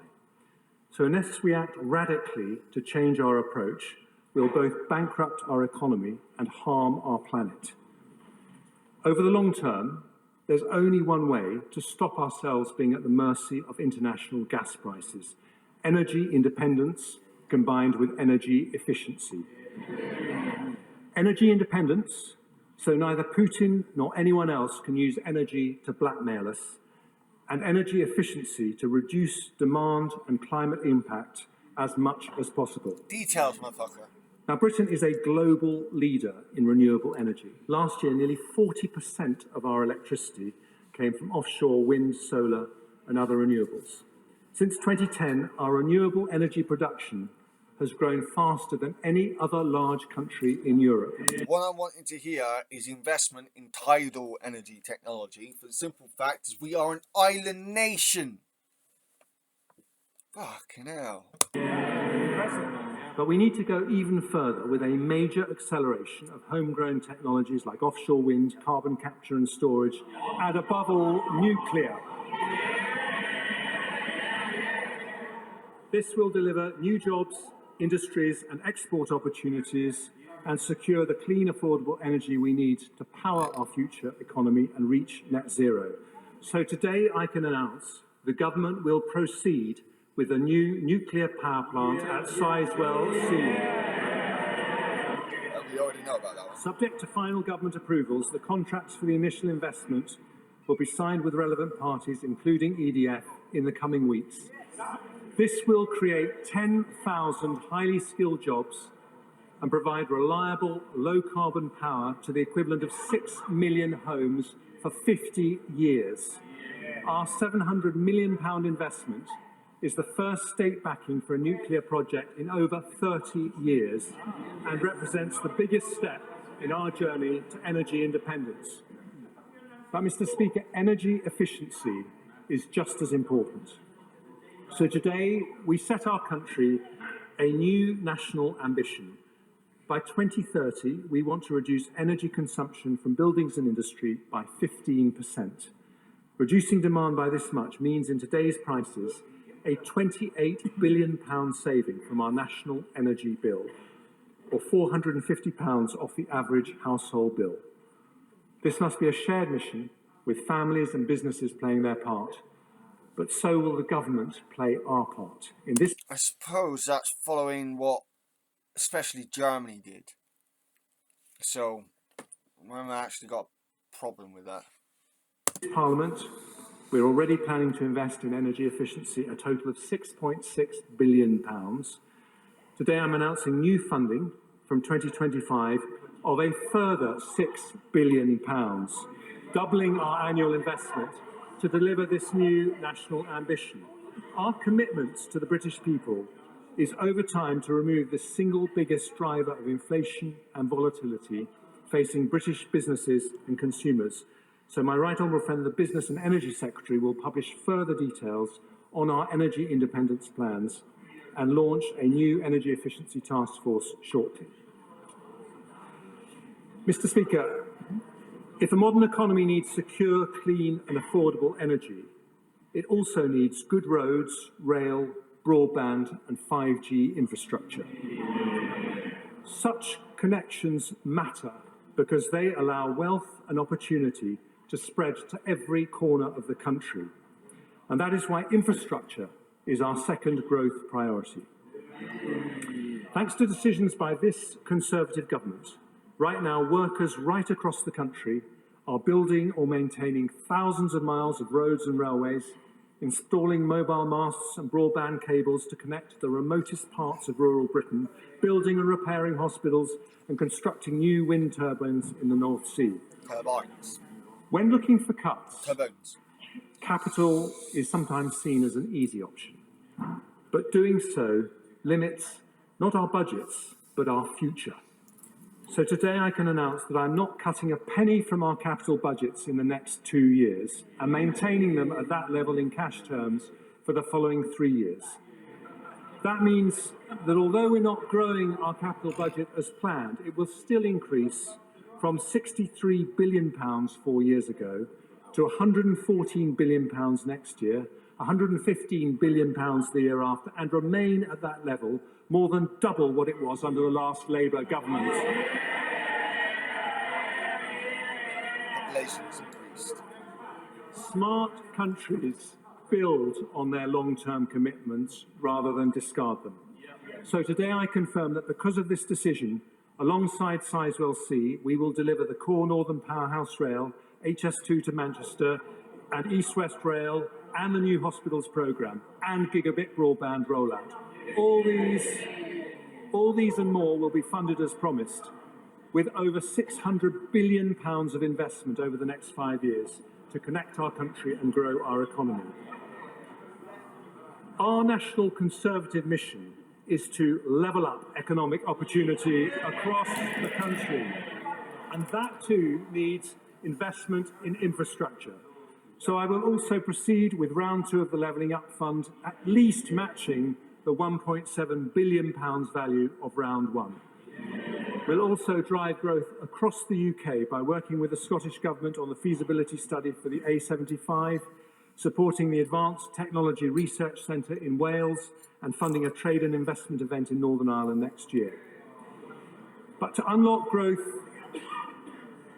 So unless we act radically to change our approach, we'll both bankrupt our economy and harm our planet. Over the long term, there's only one way to stop ourselves being at the mercy of international gas prices: energy independence combined with energy efficiency. Energy independence, so neither Putin nor anyone else can use energy to blackmail us, and energy efficiency to reduce demand and climate impact as much as possible. Details, motherfucker. Now, Britain is a global leader in renewable energy. Last year, nearly 40% of our electricity came from offshore wind, solar, and other renewables. Since 2010, our renewable energy production has grown faster than any other large country in Europe. What I'm wanting to hear is investment in tidal energy technology, for the simple fact is we are an island nation. Fucking hell. But we need to go even further with a major acceleration of homegrown technologies like offshore wind, carbon capture and storage, and above all, nuclear. This will deliver new jobs, industries and export opportunities and secure the clean, affordable energy we need to power our future economy and reach net zero. So today I can announce the government will proceed with a new nuclear power plant at Sizewell C. We already know about that one. Subject to final government approvals, the contracts for the initial investment will be signed with relevant parties, including EDF, in the coming weeks. This will create 10,000 highly skilled jobs and provide reliable, low-carbon power to the equivalent of 6 million homes for 50 years. Our £700 million investment is the first state backing for a nuclear project in over 30 years and represents the biggest step in our journey to energy independence. But, Mr. Speaker, energy efficiency is just as important. So today, we set our country a new national ambition. By 2030, we want to reduce energy consumption from buildings and industry by 15%. Reducing demand by this much means, in today's prices, a £28 billion saving from our national energy bill, or £450 off the average household bill. This must be a shared mission, with families and businesses playing their part, but so will the government play our part. In this, I suppose that's following what especially Germany did. So, we haven't actually got a problem with that. Parliament, we're already planning to invest in energy efficiency a total of £6.6 billion. Today I'm announcing new funding from 2025 of a further £6 billion, doubling our annual investment to deliver this new national ambition. Our commitment to the British people is over time to remove the single biggest driver of inflation and volatility facing British businesses and consumers. So my right honourable friend, the Business and Energy Secretary, will publish further details on our energy independence plans and launch a new energy efficiency task force shortly. Mr. Speaker, if a modern economy needs secure, clean and affordable energy, it also needs good roads, rail, broadband and 5G infrastructure. Such connections matter because they allow wealth and opportunity to spread to every corner of the country. And that is why infrastructure is our second growth priority. Thanks to decisions by this Conservative government, right now workers right across the country are building or maintaining thousands of miles of roads and railways, installing mobile masts and broadband cables to connect the remotest parts of rural Britain, building and repairing hospitals and constructing new wind turbines in the North Sea. Turbines. When looking for cuts, Turbines. capital is sometimes seen as an easy option, but doing so limits not our budgets, but our future. So today I can announce that I'm not cutting a penny from our capital budgets in the next 2 years and maintaining them at that level in cash terms for the following 3 years. That means that although we're not growing our capital budget as planned, it will still increase from £63 billion 4 years ago to £114 billion next year, £115 billion the year after, and remain at that level, more than double what it was under the last Labour government. Population's increased. Smart countries build on their long-term commitments rather than discard them. So today I confirm that because of this decision, alongside Sizewell C, we will deliver the core Northern Powerhouse Rail, HS2 to Manchester, and East-West Rail, and the new hospitals programme, and gigabit broadband rollout. All these and more will be funded as promised, with over £600 billion of investment over the next 5 years to connect our country and grow our economy. Our National Conservative mission is to level up economic opportunity across the country. And that too needs investment in infrastructure. So I will also proceed with round 2 of the Levelling Up Fund, at least matching the £1.7 billion value of round 1. We'll also drive growth across the UK by working with the Scottish Government on the feasibility study for the A75, supporting the Advanced Technology Research Centre in Wales, and funding a trade and investment event in Northern Ireland next year. But to unlock growth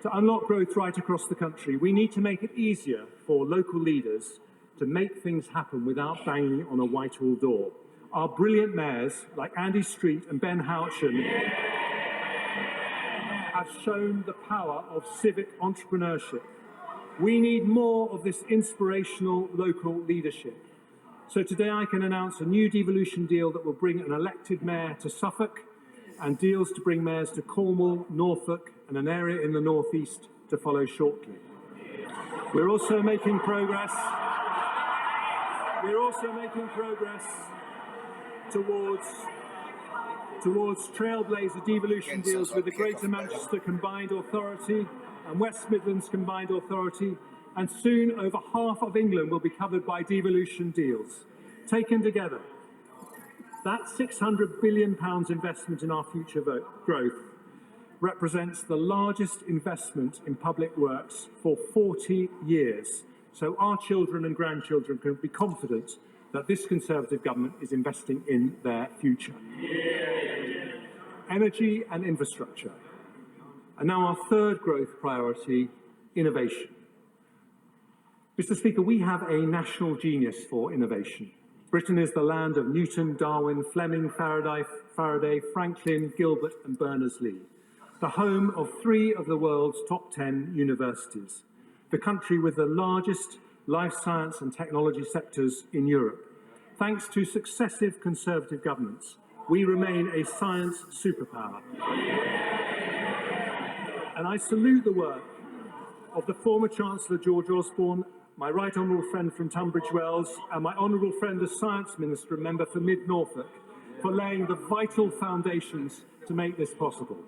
right across the country, we need to make it easier for local leaders to make things happen without banging on a Whitehall door. Our brilliant mayors, like Andy Street and Ben Houchin, have shown the power of civic entrepreneurship. We need more of this inspirational local leadership. So today I can announce a new devolution deal that will bring an elected mayor to Suffolk, and deals to bring mayors to Cornwall, Norfolk, and an area in the northeast to follow shortly. We're also making progress towards trailblazer devolution deals with the Greater Manchester Combined Authority and West Midlands Combined Authority, and soon over half of England will be covered by devolution deals. Taken together, that £600 billion investment in our future growth represents the largest investment in public works for 40 years. So our children and grandchildren can be confident that this Conservative government is investing in their future. Energy and infrastructure. And now our third growth priority, innovation. Mr. Speaker, we have a national genius for innovation. Britain is the land of Newton, Darwin, Fleming, Faraday, Franklin, Gilbert and Berners-Lee, the home of 3 of the world's top 10 universities, the country with the largest life science and technology sectors in Europe. Thanks to successive Conservative governments, we remain a science superpower. And I salute the work of the former Chancellor George Osborne, my right honourable friend from Tunbridge Wells, and my honourable friend the Science Minister and member for Mid Norfolk, for laying the vital foundations to make this possible.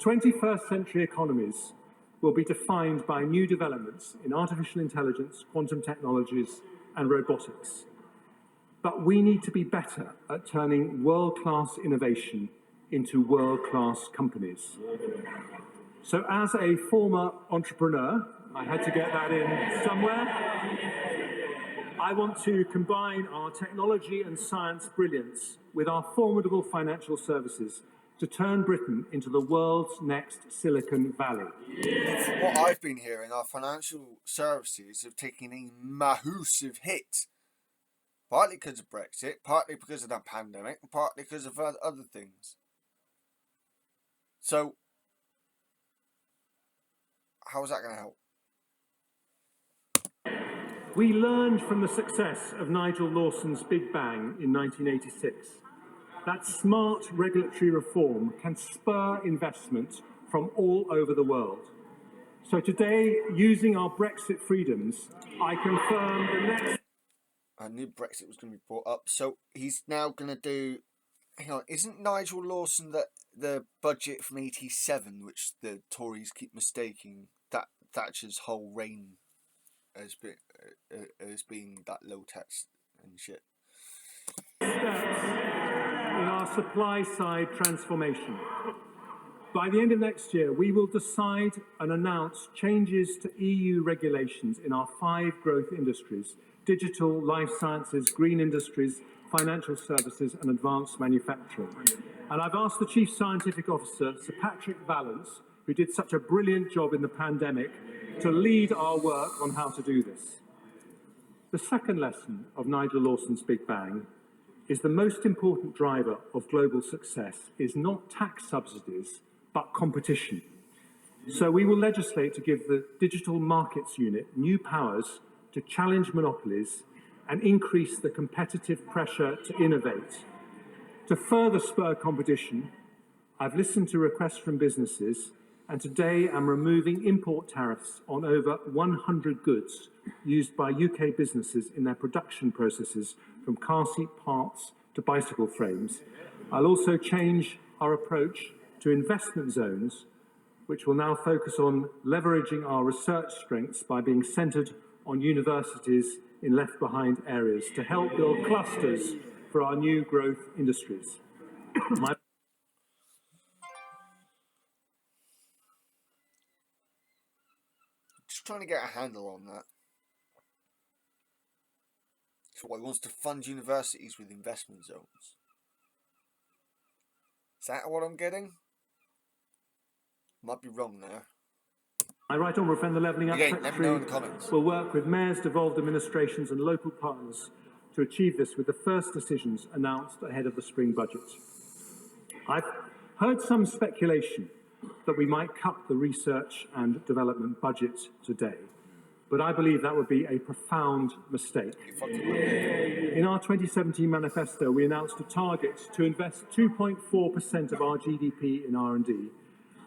21st century economies will be defined by new developments in artificial intelligence, quantum technologies and robotics. But we need to be better at turning world-class innovation into world-class companies. So as a former entrepreneur, I had to get that in somewhere, I want to combine our technology and science brilliance with our formidable financial services to turn Britain into the world's next Silicon Valley. From what I've been hearing, our financial services have taken a massive hit. Partly because of Brexit, partly because of the pandemic, and partly because of other things. So, how is that going to help? We learned from the success of Nigel Lawson's Big Bang in 1986 that smart regulatory reform can spur investment from all over the world. So today, using our Brexit freedoms, I confirm the next... I knew Brexit was going to be brought up, so he's now going to do... Hang on, isn't Nigel Lawson the budget from 87, which the Tories keep mistaking that Thatcher's whole reign has been that low tax and shit? Steps in our supply side transformation. By the end of next year, we will decide and announce changes to EU regulations in our 5 growth industries: digital, life sciences, green industries, financial services and advanced manufacturing. And I've asked the Chief Scientific Officer, Sir Patrick Vallance, who did such a brilliant job in the pandemic, to lead our work on how to do this. The second lesson of Nigel Lawson's Big Bang is the most important driver of global success is not tax subsidies, but competition. So we will legislate to give the Digital Markets Unit new powers to challenge monopolies and increase the competitive pressure to innovate. To further spur competition, I've listened to requests from businesses, and today I'm removing import tariffs on over 100 goods used by UK businesses in their production processes, from car seat parts to bicycle frames. I'll also change our approach to investment zones, which will now focus on leveraging our research strengths by being centred on universities in left-behind areas to help build clusters for our new growth industries. Just trying to get a handle on that. So he wants to fund universities with investment zones. Is that what I'm getting? Might be wrong there. My right honourable friend, the Levelling Up Again, let me know in the Secretary, comments. will work with mayors, devolved administrations and local partners to achieve this, with the first decisions announced ahead of the spring budget. I've heard some speculation that we might cut the research and development budget today, but I believe that would be a profound mistake. In our 2017 manifesto, we announced a target to invest 2.4% of our GDP in R&D,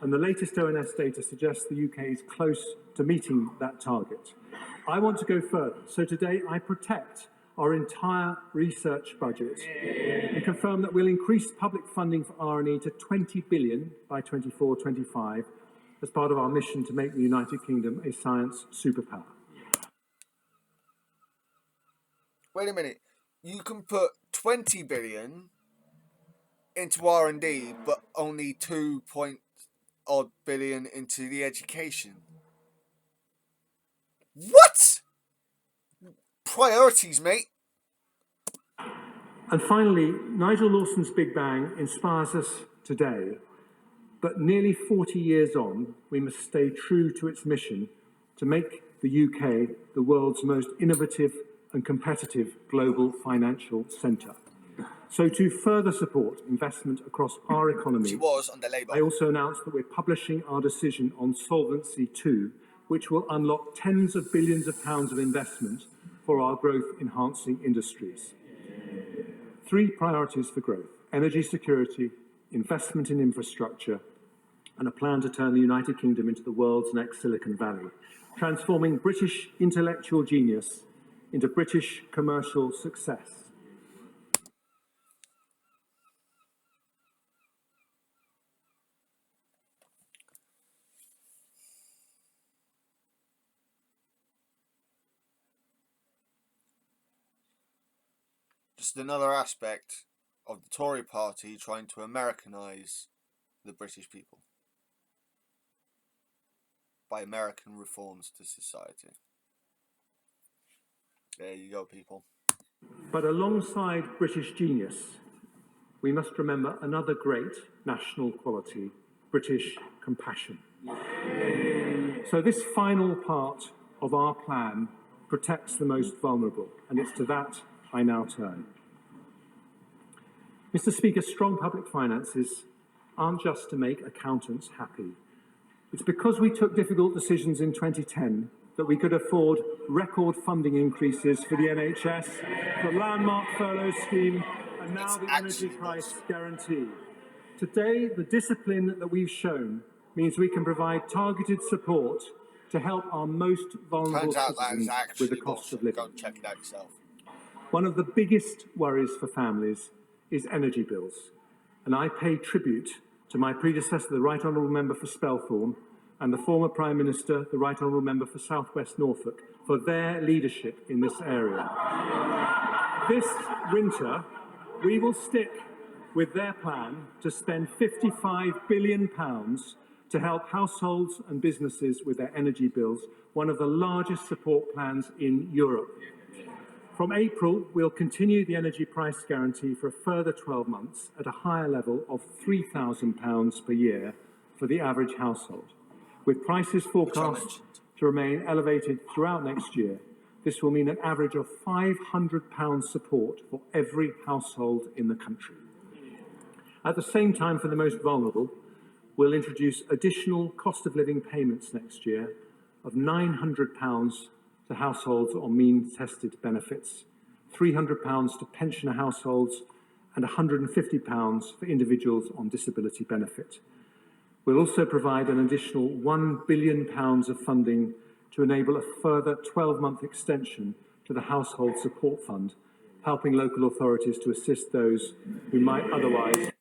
and the latest ONS data suggests the UK is close to meeting that target. I want to go further, so today I protect our entire research budget and confirm that we'll increase public funding for R&E to 20 billion by 24-25 as part of our mission to make the United Kingdom a science superpower. Wait a minute. You can put 20 billion into R&D, but only 2-odd billion into the education. What? Priorities, mate. And finally, Nigel Lawson's Big Bang inspires us today, but nearly 40 years on, we must stay true to its mission to make the UK the world's most innovative and competitive global financial centre. So to further support investment across our economy, She was under Labour. I also announced that we're publishing our decision on Solvency II, which will unlock tens of billions of pounds of investment for our growth-enhancing industries. 3 priorities for growth: energy security, investment in infrastructure, and a plan to turn the United Kingdom into the world's next Silicon Valley, transforming British intellectual genius into British commercial success. Just another aspect of the Tory party trying to Americanise the British people by American reforms to society. There you go, people. But alongside British genius, we must remember another great national quality: British compassion. So this final part of our plan protects the most vulnerable, and it's to that I now turn. Mr. Speaker, strong public finances aren't just to make accountants happy. It's because we took difficult decisions in 2010 that we could afford record funding increases for the NHS, the landmark furlough scheme, and now the energy price guarantee. Today, the discipline that we've shown means we can provide targeted support to help our most vulnerable citizens with the cost of living. Go check it out yourself. One of the biggest worries for families is energy bills, and I pay tribute to my predecessor, the Right Honourable Member for Spelthorne, and the former Prime Minister, the Right Honourable Member for South West Norfolk, for their leadership in this area. This winter, we will stick with their plan to spend £55 billion to help households and businesses with their energy bills, one of the largest support plans in Europe. From April, we'll continue the energy price guarantee for a further 12 months at a higher level of £3,000 per year for the average household. With prices forecast to remain elevated throughout next year, this will mean an average of £500 support for every household in the country. At the same time, for the most vulnerable, we'll introduce additional cost of living payments next year of £900 to households on means-tested benefits, £300 to pensioner households, and £150 for individuals on disability benefit. We'll also provide an additional £1 billion of funding to enable a further 12-month extension to the Household Support Fund, helping local authorities to assist those who might otherwise...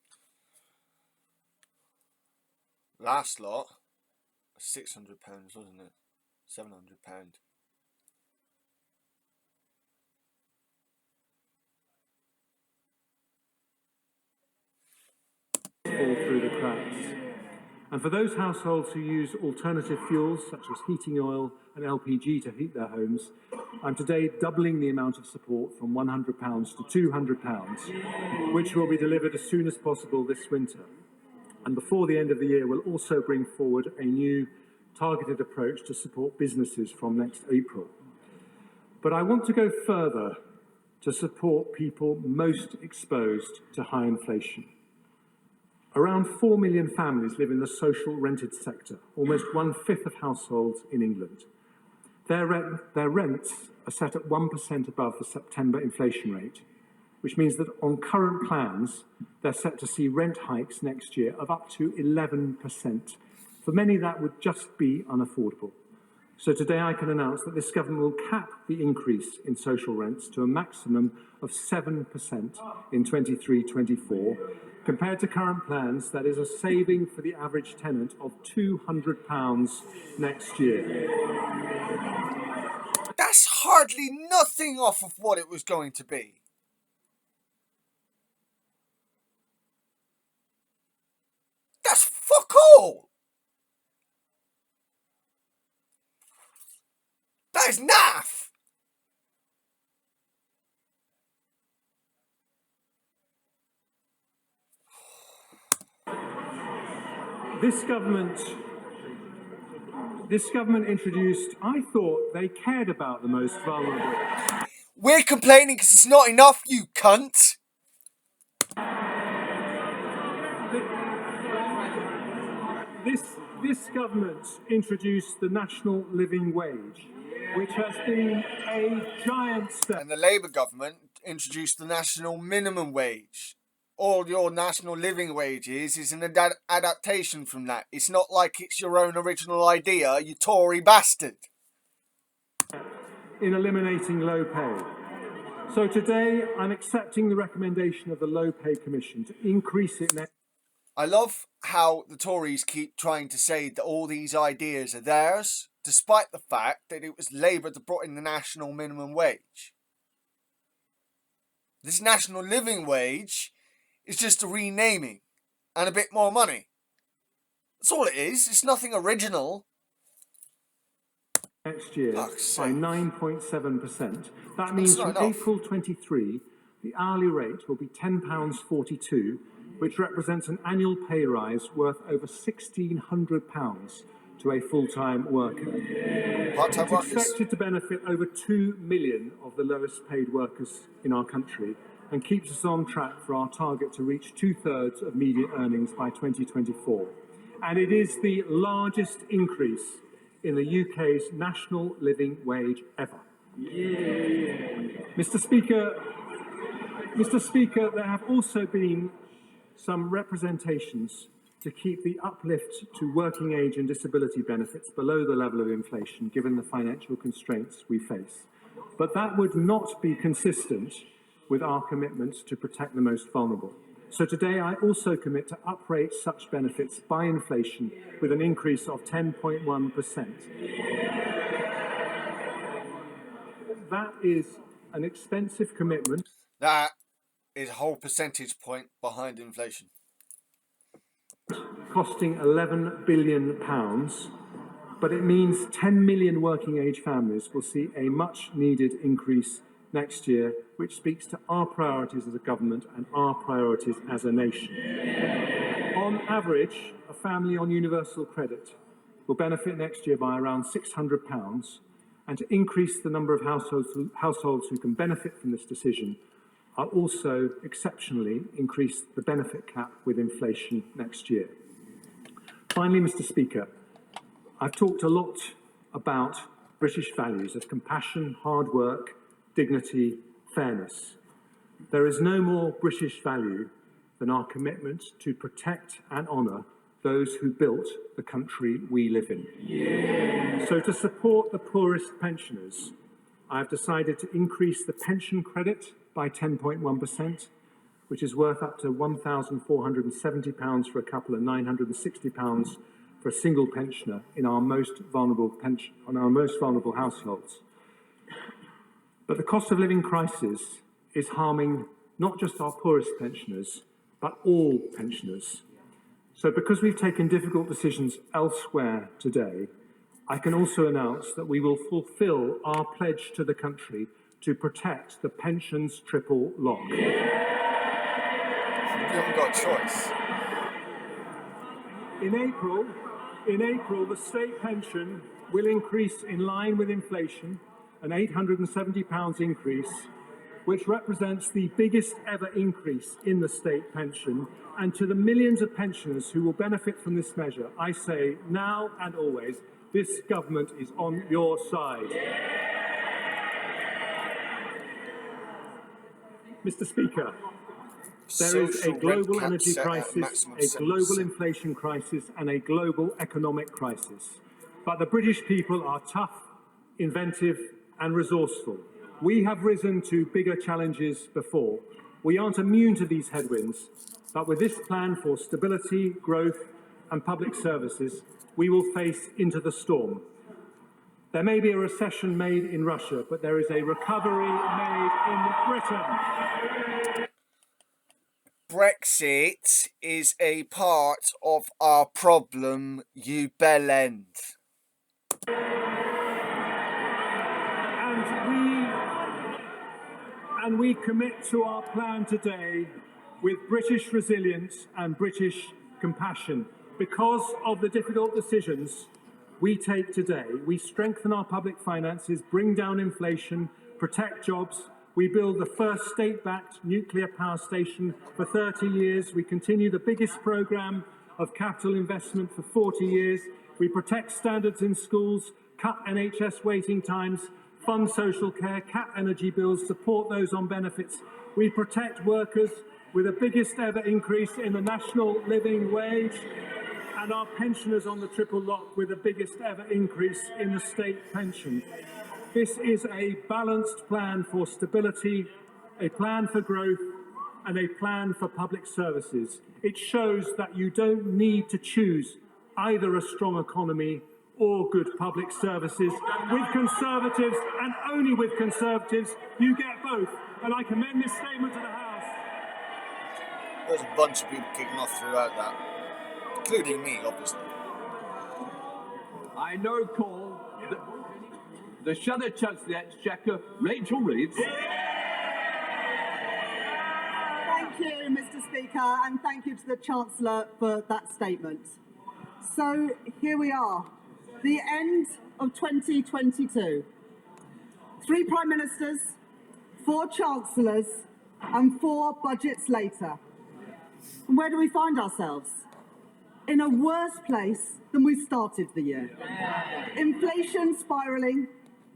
Last lot, £600, wasn't it? £700. fall through the cracks. And for those households who use alternative fuels, such as heating oil and LPG to heat their homes, I'm today doubling the amount of support from £100 to £200, which will be delivered as soon as possible this winter. And before the end of the year, we'll also bring forward a new targeted approach to support businesses from next April. But I want to go further to support people most exposed to high inflation. Around 4 million families live in the social rented sector, almost 1/5 of households in England. Their rents are set at 1% above the September inflation rate, which means that on current plans, they're set to see rent hikes next year of up to 11%. For many, that would just be unaffordable. So today I can announce that this government will cap the increase in social rents to a maximum of 7% in 23-24. Compared to current plans, that is a saving for the average tenant of £200 next year. That's hardly nothing off of what it was going to be. That's fuck all. That is naff. This government introduced, I thought they cared about the most vulnerable. We're complaining because it's not enough, you cunt. This government introduced the national living wage, which has been a giant step. And the Labour government introduced the national minimum wage. All your national living wage is an adaptation from that. It's not like it's your own original idea, you Tory bastard. In eliminating low pay. So today, I'm accepting the recommendation of the Low Pay Commission to increase it next. I love how the Tories keep trying to say that all these ideas are theirs, despite the fact that it was Labour that brought in the national minimum wage. This national living wage is just a renaming and a bit more money. That's all it is. It's nothing original. Next year by 9.7%. That means from April 23, the hourly rate will be £10.42, which represents an annual pay rise worth over £1,600 to a full-time worker. Part-time It's expected to benefit over 2 million of the lowest paid workers in our country and keeps us on track for our target to reach 2/3 of median earnings by 2024. And it is the largest increase in the UK's national living wage ever. Mr. Speaker, there have also been some representations to keep the uplift to working age and disability benefits below the level of inflation, given the financial constraints we face. But that would not be consistent with our commitment to protect the most vulnerable. So today I also commit to uprate such benefits by inflation with an increase of 10.1%. That is an expensive commitment. That is a whole percentage point behind inflation. Costing £11 billion, but it means 10 million working age families will see a much needed increase next year, which speaks to our priorities as a government and our priorities as a nation. On average, a family on universal credit will benefit next year by around £600, and to increase the number of households who can benefit from this decision, I'll also exceptionally increase the benefit cap with inflation next year. Finally, Mr. Speaker, I've talked a lot about British values of compassion, hard work, dignity, fairness. There is no more British value than our commitment to protect and honour those who built the country we live in. So to support the poorest pensioners, I have decided to increase the pension credit by 10.1%, which is worth up to £1,470 for a couple and £960 for a single pensioner in our most vulnerable households. But the cost of living crisis is harming not just our poorest pensioners, but all pensioners. So because we've taken difficult decisions elsewhere today, I can also announce that we will fulfil our pledge to the country to protect the pensions triple lock. You haven't got a choice. In April, the state pension will increase in line with inflation, an £870 increase, which represents the biggest ever increase in the state pension. And to the millions of pensioners who will benefit from this measure, I say now and always, this government is on your side. Mr. Speaker, there is a global energy crisis, a global inflation crisis, and a global economic crisis. But the British people are tough, inventive, and resourceful. We have risen to bigger challenges before. We aren't immune to these headwinds, but with this plan for stability, growth, and public services, we will face into the storm. There may be a recession made in Russia, but there is a recovery made in Britain. Brexit is a part of our problem, you bellend. And we commit to our plan today with British resilience and British compassion. Because of the difficult decisions we take today, we strengthen our public finances, bring down inflation, protect jobs. We build the first state-backed nuclear power station for 30 years. We continue the biggest programme of capital investment for 40 years. We protect standards in schools, cut NHS waiting times, fund social care, cap energy bills, support those on benefits. We protect workers with the biggest ever increase in the national living wage, and our pensioners on the triple lock with the biggest ever increase in the state pension. This is a balanced plan for stability, a plan for growth, and a plan for public services. It shows that you don't need to choose either a strong economy or good public services. With Conservatives, and only with Conservatives, you get both. And I commend this statement to the House. There's a bunch of people kicking off throughout that, including me, obviously. I now call the Shadow Chancellor of the Exchequer, Rachel Reeves. Thank you, Mr. Speaker, and thank you to the Chancellor for that statement. So here we are, the end of 2022. 3 Prime Ministers, 4 Chancellors, and 4 budgets later. And where do we find ourselves? In a worse place than we started the year. Inflation spiralling,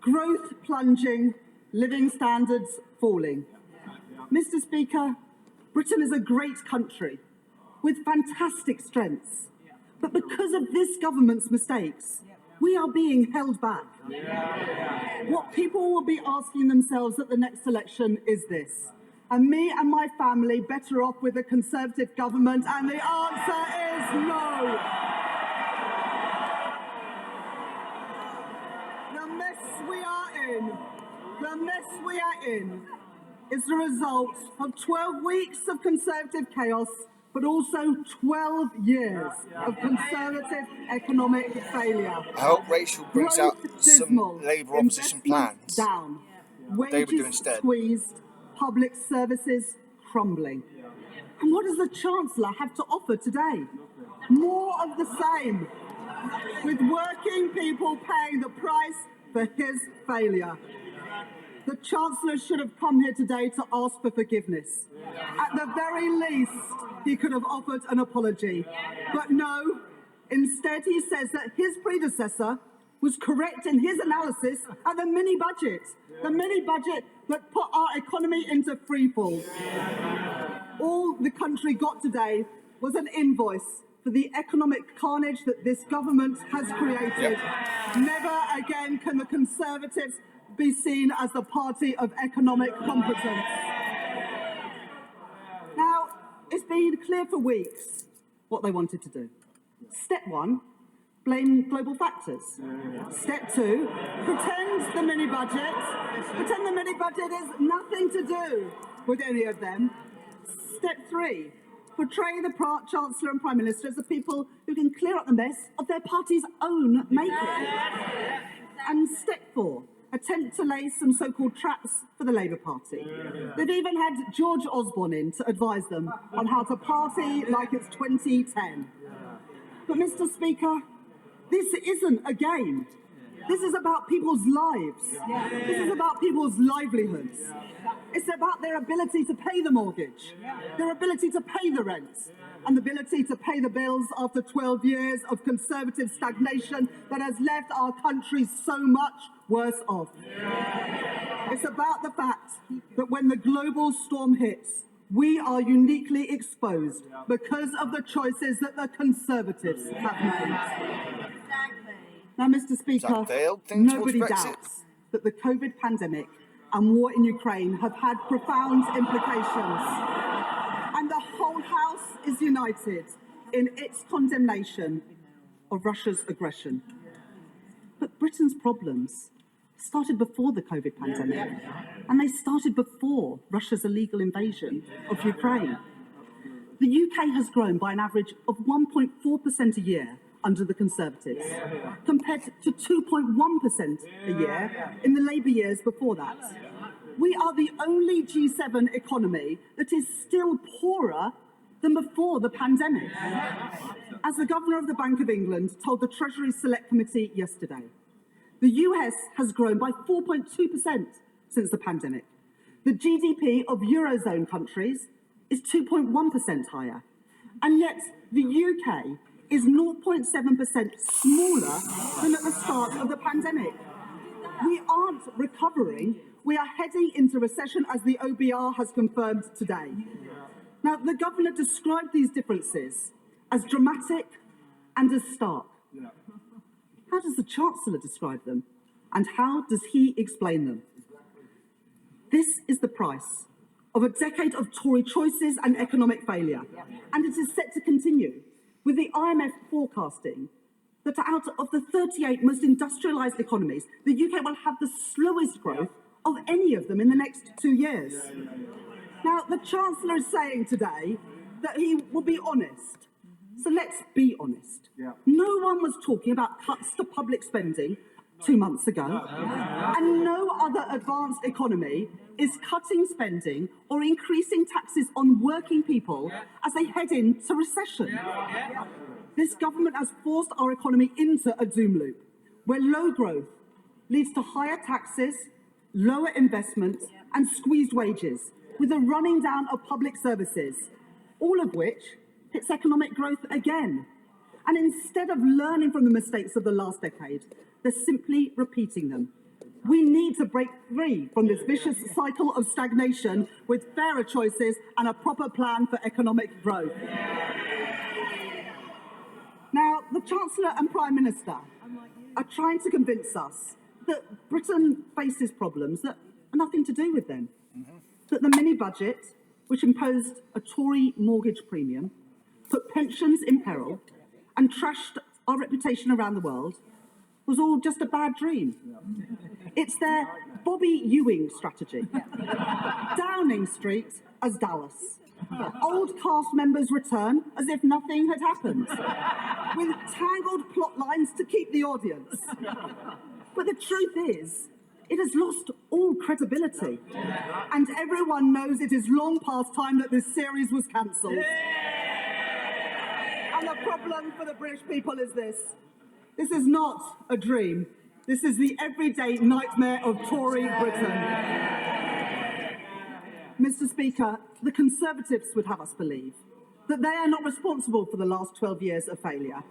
growth plunging, living standards falling. Mr. Speaker, Britain is a great country with fantastic strengths. But because of this government's mistakes, we are being held back. What people will be asking themselves at the next election is this: are me and my family better off with a Conservative government? And the answer is no. The mess we are in is the result of 12 weeks of Conservative chaos, but also 12 years of Conservative economic failure. I hope Rachel brings out some Dismal, Labour opposition plans. down, What they would do wages instead. squeezed, public services crumbling. And what does the Chancellor have to offer today? More of the same, with working people paying the price for his failure. The Chancellor should have come here today to ask for forgiveness. At the very least, he could have offered an apology. But no, instead he says that his predecessor was correct in his analysis at the mini-budget. The mini-budget that put our economy into freefall. All the country got today was an invoice for the economic carnage that this government has created. Never again can the Conservatives be seen as the party of economic competence. Now, it's been clear for weeks what they wanted to do. Step 1, blame global factors. Step 2, pretend the mini-budget has nothing to do with any of them. Step 3, portray the Chancellor and Prime Minister as the people who can clear up the mess of their party's own making. And step 4, attempt to lay some so-called traps for the Labour Party. They've even had George Osborne in to advise them on how to party like it's 2010. But Mr. Speaker, this isn't a game. This is about people's lives. This is about people's livelihoods. It's about their ability to pay the mortgage, their ability to pay the rent, and the ability to pay the bills after 12 years of Conservative stagnation that has left our country so much worse off. It's about the fact that when the global storm hits, we are uniquely exposed because of the choices that the Conservatives have made. Now, Mr. Speaker, nobody doubts that the COVID pandemic and war in Ukraine have had profound implications. And the whole House is united in its condemnation of Russia's aggression. But Britain's problems started before the COVID pandemic, and they started before Russia's illegal invasion of Ukraine. The UK has grown by an average of 1.4% a year under the Conservatives, compared to 2.1% a year in the Labour years before that. We are the only G7 economy that is still poorer than before the pandemic. As the Governor of the Bank of England told the Treasury Select Committee yesterday, the US has grown by 4.2% since the pandemic. The GDP of Eurozone countries is 2.1% higher. And yet the UK is 0.7% smaller than at the start of the pandemic. We aren't recovering. We are heading into recession, as the OBR has confirmed today. Now, the Governor described these differences as dramatic and as stark. How does the Chancellor describe them? And how does he explain them? This is the price of a decade of Tory choices and economic failure. And it is set to continue, with the IMF forecasting that out of the 38 most industrialised economies, the UK will have the slowest growth of any of them in the next 2 years. Now, the Chancellor is saying today that he will be honest. So let's be honest. No one was talking about cuts to public spending 2 months ago, and no other advanced economy is cutting spending or increasing taxes on working people as they head into recession. This government has forced our economy into a doom loop, where low growth leads to higher taxes, lower investment, and squeezed wages, with a running down of public services, all of which hits economic growth again. And instead of learning from the mistakes of the last decade, they're simply repeating them. We need to break free from this vicious cycle of stagnation with fairer choices and a proper plan for economic growth. Now, the Chancellor and Prime Minister are trying to convince us that Britain faces problems that are nothing to do with them. That the mini-budget, which imposed a Tory mortgage premium, put pensions in peril, and trashed our reputation around the world, was all just a bad dream. It's their Bobby Ewing strategy. Downing Street as Dallas. Old cast members return as if nothing had happened, with tangled plot lines to keep the audience. But the truth is, it has lost all credibility. And everyone knows it is long past time that this series was cancelled. And the problem for the British people is this. This is not a dream. This is the everyday nightmare of Tory Britain. Mr. Speaker, the Conservatives would have us believe that they are not responsible for the last 12 years of failure.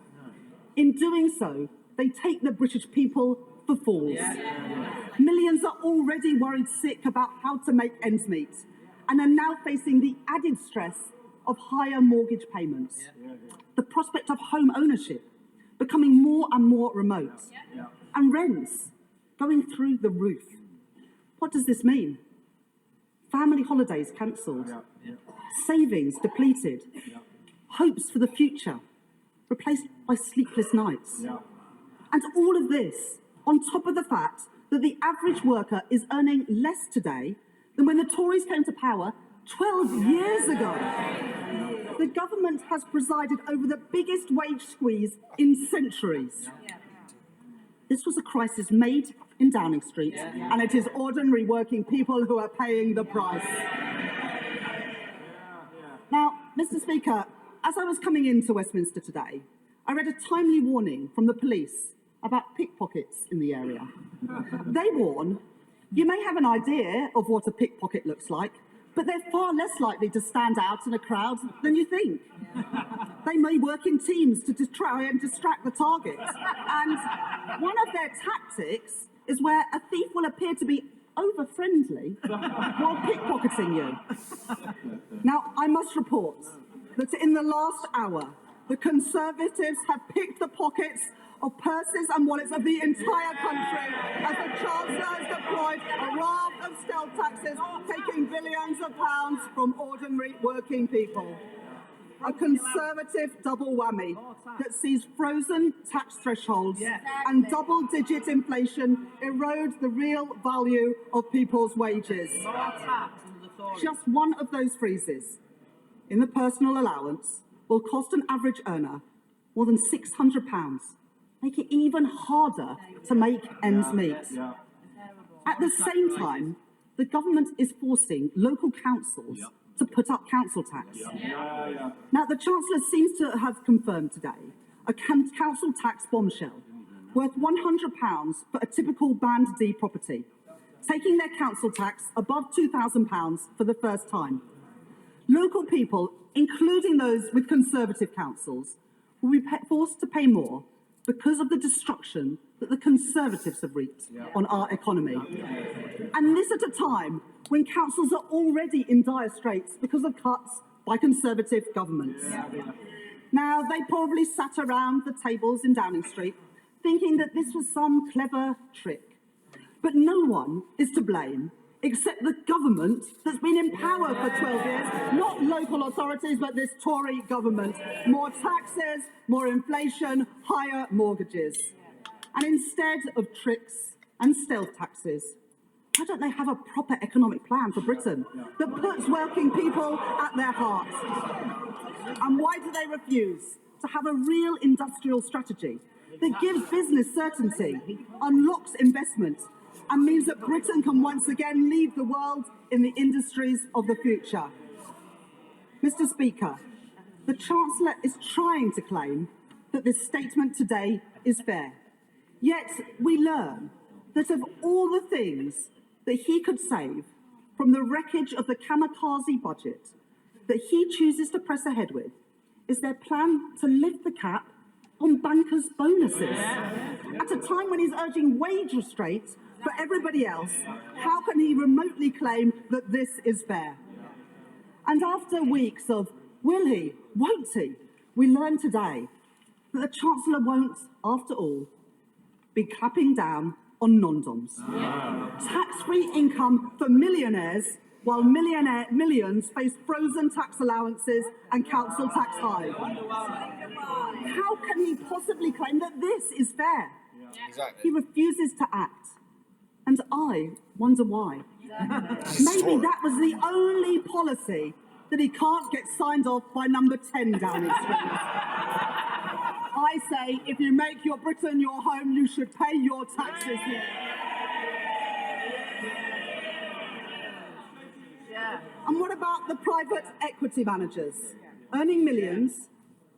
In doing so, they take the British people for fools. Millions are already worried sick about how to make ends meet and are now facing the added stress of higher mortgage payments. The prospect of home ownership becoming more and more remote, and rents going through the roof. What does this mean? Family holidays cancelled, savings depleted, hopes for the future replaced by sleepless nights. And all of this on top of the fact that the average worker is earning less today than when the Tories came to power 12 years ago. the government has presided over the biggest wage squeeze in centuries. This was a crisis made in Downing Street, and it is ordinary working people who are paying the price. Now, Mr. Speaker, as I was coming into Westminster today, I read a timely warning from the police about pickpockets in the area. They warn, you may have an idea of what a pickpocket looks like, but they're far less likely to stand out in a crowd than you think. They may work in teams to try and distract the target. And one of their tactics is where a thief will appear to be over-friendly while pickpocketing you. Now, I must report that in the last hour, the Conservatives have picked the pockets of purses and wallets of the entire country as the Chancellor has deployed a raft of stealth taxes, taking billions of pounds from ordinary working people. A Conservative double whammy that sees frozen tax thresholds and double-digit inflation erode the real value of people's wages. Just one of those freezes in the personal allowance will cost an average earner more than £600, make it even harder to make ends meet. At the same time, the government is forcing local councils to put up council tax. Now, the Chancellor seems to have confirmed today a council tax bombshell worth £100 for a typical Band D property, taking their council tax above £2,000 for the first time. Local people, including those with Conservative councils, will be forced to pay more because of the destruction that the Conservatives have wreaked on our economy. And this at a time when councils are already in dire straits because of cuts by Conservative governments. Now, they probably sat around the tables in Downing Street thinking that this was some clever trick. But no one is to blame except the government that's been in power for 12 years, not local authorities, but this Tory government. More taxes, more inflation, higher mortgages. And instead of tricks and stealth taxes, why don't they have a proper economic plan for Britain that puts working people at their heart? And why do they refuse to have a real industrial strategy that gives business certainty, unlocks investment, and means that Britain can once again lead the world in the industries of the future? Mr. Speaker, the Chancellor is trying to claim that this statement today is fair. Yet we learn that of all the things that he could save from the wreckage of the kamikaze budget that he chooses to press ahead with is their plan to lift the cap on bankers' bonuses. At a time when he's urging wage restraints for everybody else, how can he remotely claim that this is fair? And after weeks of will he, won't he, we learn today that the Chancellor won't, after all, be clapping down on non-doms. Tax-free income for millionaires, while millions face frozen tax allowances and council tax highs. How can he possibly claim that this is fair? Exactly. He refuses to act. And I wonder why. Maybe that was the only policy that he can't get signed off by number 10 Downing Street. I say, if you make your Britain your home, you should pay your taxes here. And what about the private equity managers earning millions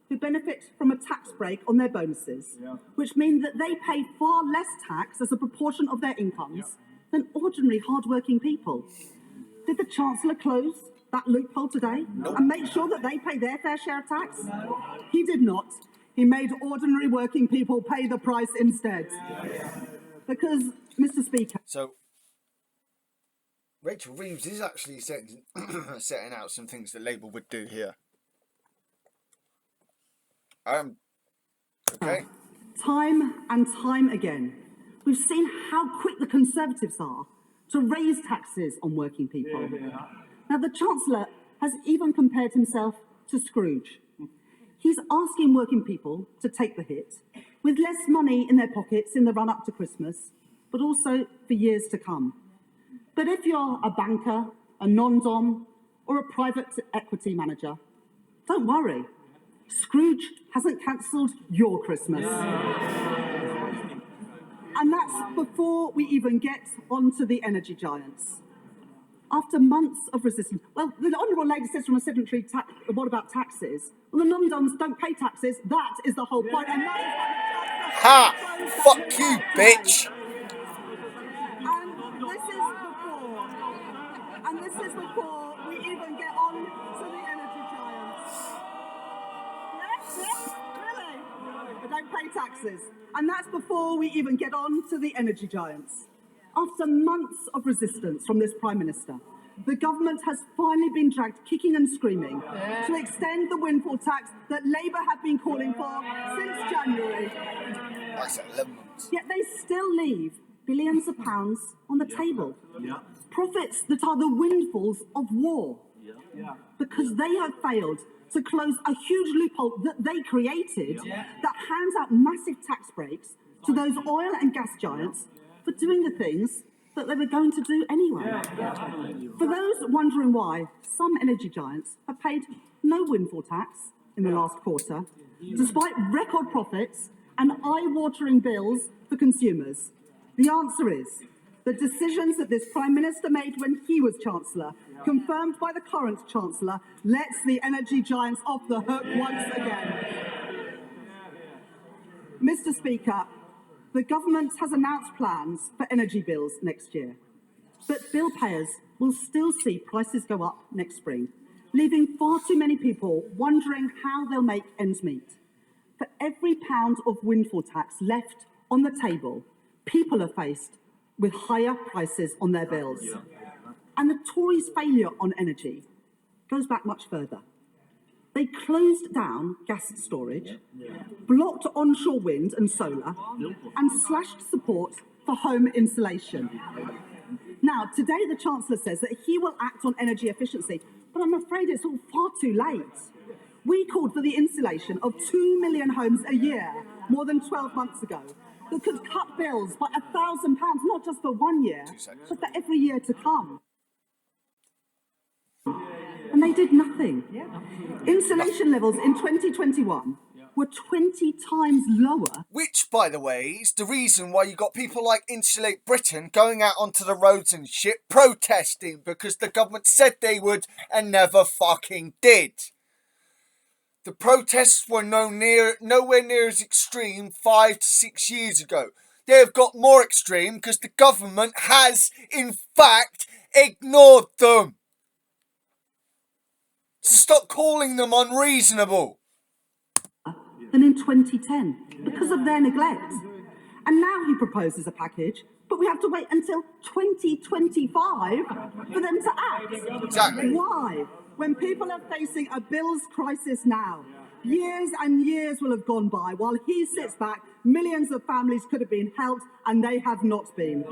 who benefit from a tax break on their bonuses, which mean that they pay far less tax as a proportion of their incomes than ordinary hard-working people? Did the Chancellor close that loophole today and make sure that they pay their fair share of tax? He did not. He made ordinary working people pay the price instead. Because, Mr. Speaker... So, Rachel Reeves is actually setting out some things that Labour would do here. Okay. Time and time again, we've seen how quick the Conservatives are to raise taxes on working people. Now, the Chancellor has even compared himself to Scrooge. He's asking working people to take the hit, with less money in their pockets in the run-up to Christmas, but also for years to come. But if you're a banker, a non-dom, or a private equity manager, Don't worry, Scrooge hasn't cancelled your Christmas. And that's before we even get onto the energy giants. After months of resistance, well, the Honourable Lady says from a sedentary, what about taxes? Well, the non-doms don't pay taxes. That is the whole point. And that is Ha! Fuck you, bitch! And this is before we even get on to the energy giants. Yes, really? They don't pay taxes. And that's before we even get on to the energy giants. After months of resistance from this Prime Minister, the government has finally been dragged kicking and screaming to extend the windfall tax that Labour have been calling for since January. I said 11 months. Yet they still leave billions of pounds on the table. Profits that are the windfalls of war. Because they have failed to close a huge loophole that they created that hands out massive tax breaks to those oil and gas giants for doing the things that they were going to do anyway. For those wondering why, some energy giants have paid no windfall tax in the last quarter, despite record profits and eye-watering bills for consumers. The answer is the decisions that this Prime Minister made when he was Chancellor, confirmed by the current Chancellor, lets the energy giants off the hook once again. Mr. Speaker, the government has announced plans for energy bills next year, but bill payers will still see prices go up next spring, leaving far too many people wondering how they'll make ends meet. For every pound of windfall tax left on the table, people are faced with higher prices on their bills. And the Tories' failure on energy goes back much further. They closed down gas storage, blocked onshore wind and solar, and slashed support for home insulation. Now, today the Chancellor says that he will act on energy efficiency, but I'm afraid it's all far too late. We called for the insulation of 2 million homes a year more than 12 months ago that could cut bills by £1,000, not just for 1 year, but for every year to come. And they did nothing. Insulation levels in 2021 were 20 times lower. Which, by the way, is the reason why you got people like Insulate Britain going out onto the roads and shit protesting because the government said they would and never fucking did. The protests were nowhere near as extreme 5 to 6 years ago. They have got more extreme because the government has, in fact, ignored them. So stop calling them unreasonable. Than in 2010 because of their neglect. And now he proposes a package, but we have to wait until 2025 for them to act. Exactly. Why? When people are facing a bills crisis now, years and years will have gone by while he sits back, millions of families could have been helped and they have not been.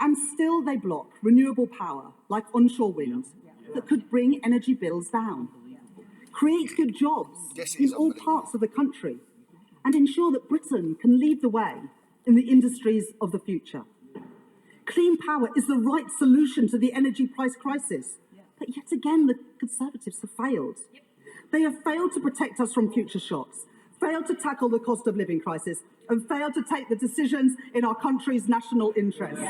And still they block renewable power like onshore wind that could bring energy bills down, create good jobs in all parts of the country, and ensure that Britain can lead the way in the industries of the future. Clean power is the right solution to the energy price crisis, but yet again the Conservatives have failed. They have failed to protect us from future shocks, failed to tackle the cost of living crisis, and failed to take the decisions in our country's national interest.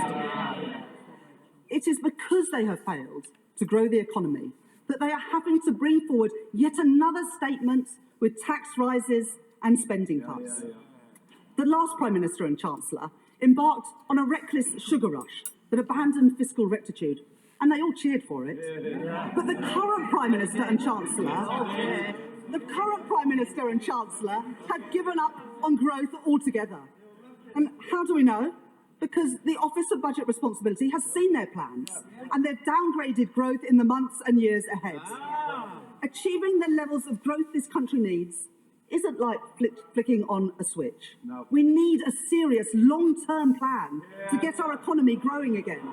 It is because they have failed to grow the economy that they are having to bring forward yet another statement with tax rises and spending cuts. The last Prime Minister and Chancellor embarked on a reckless sugar rush that abandoned fiscal rectitude, and they all cheered for it. But the current Prime Minister and Chancellor have given up on growth altogether. And how do we know? Because the Office of Budget Responsibility has seen their plans and they've downgraded growth in the months and years ahead. Achieving the levels of growth this country needs isn't like flicking on a switch. No. We need a serious long-term plan to get our economy growing again,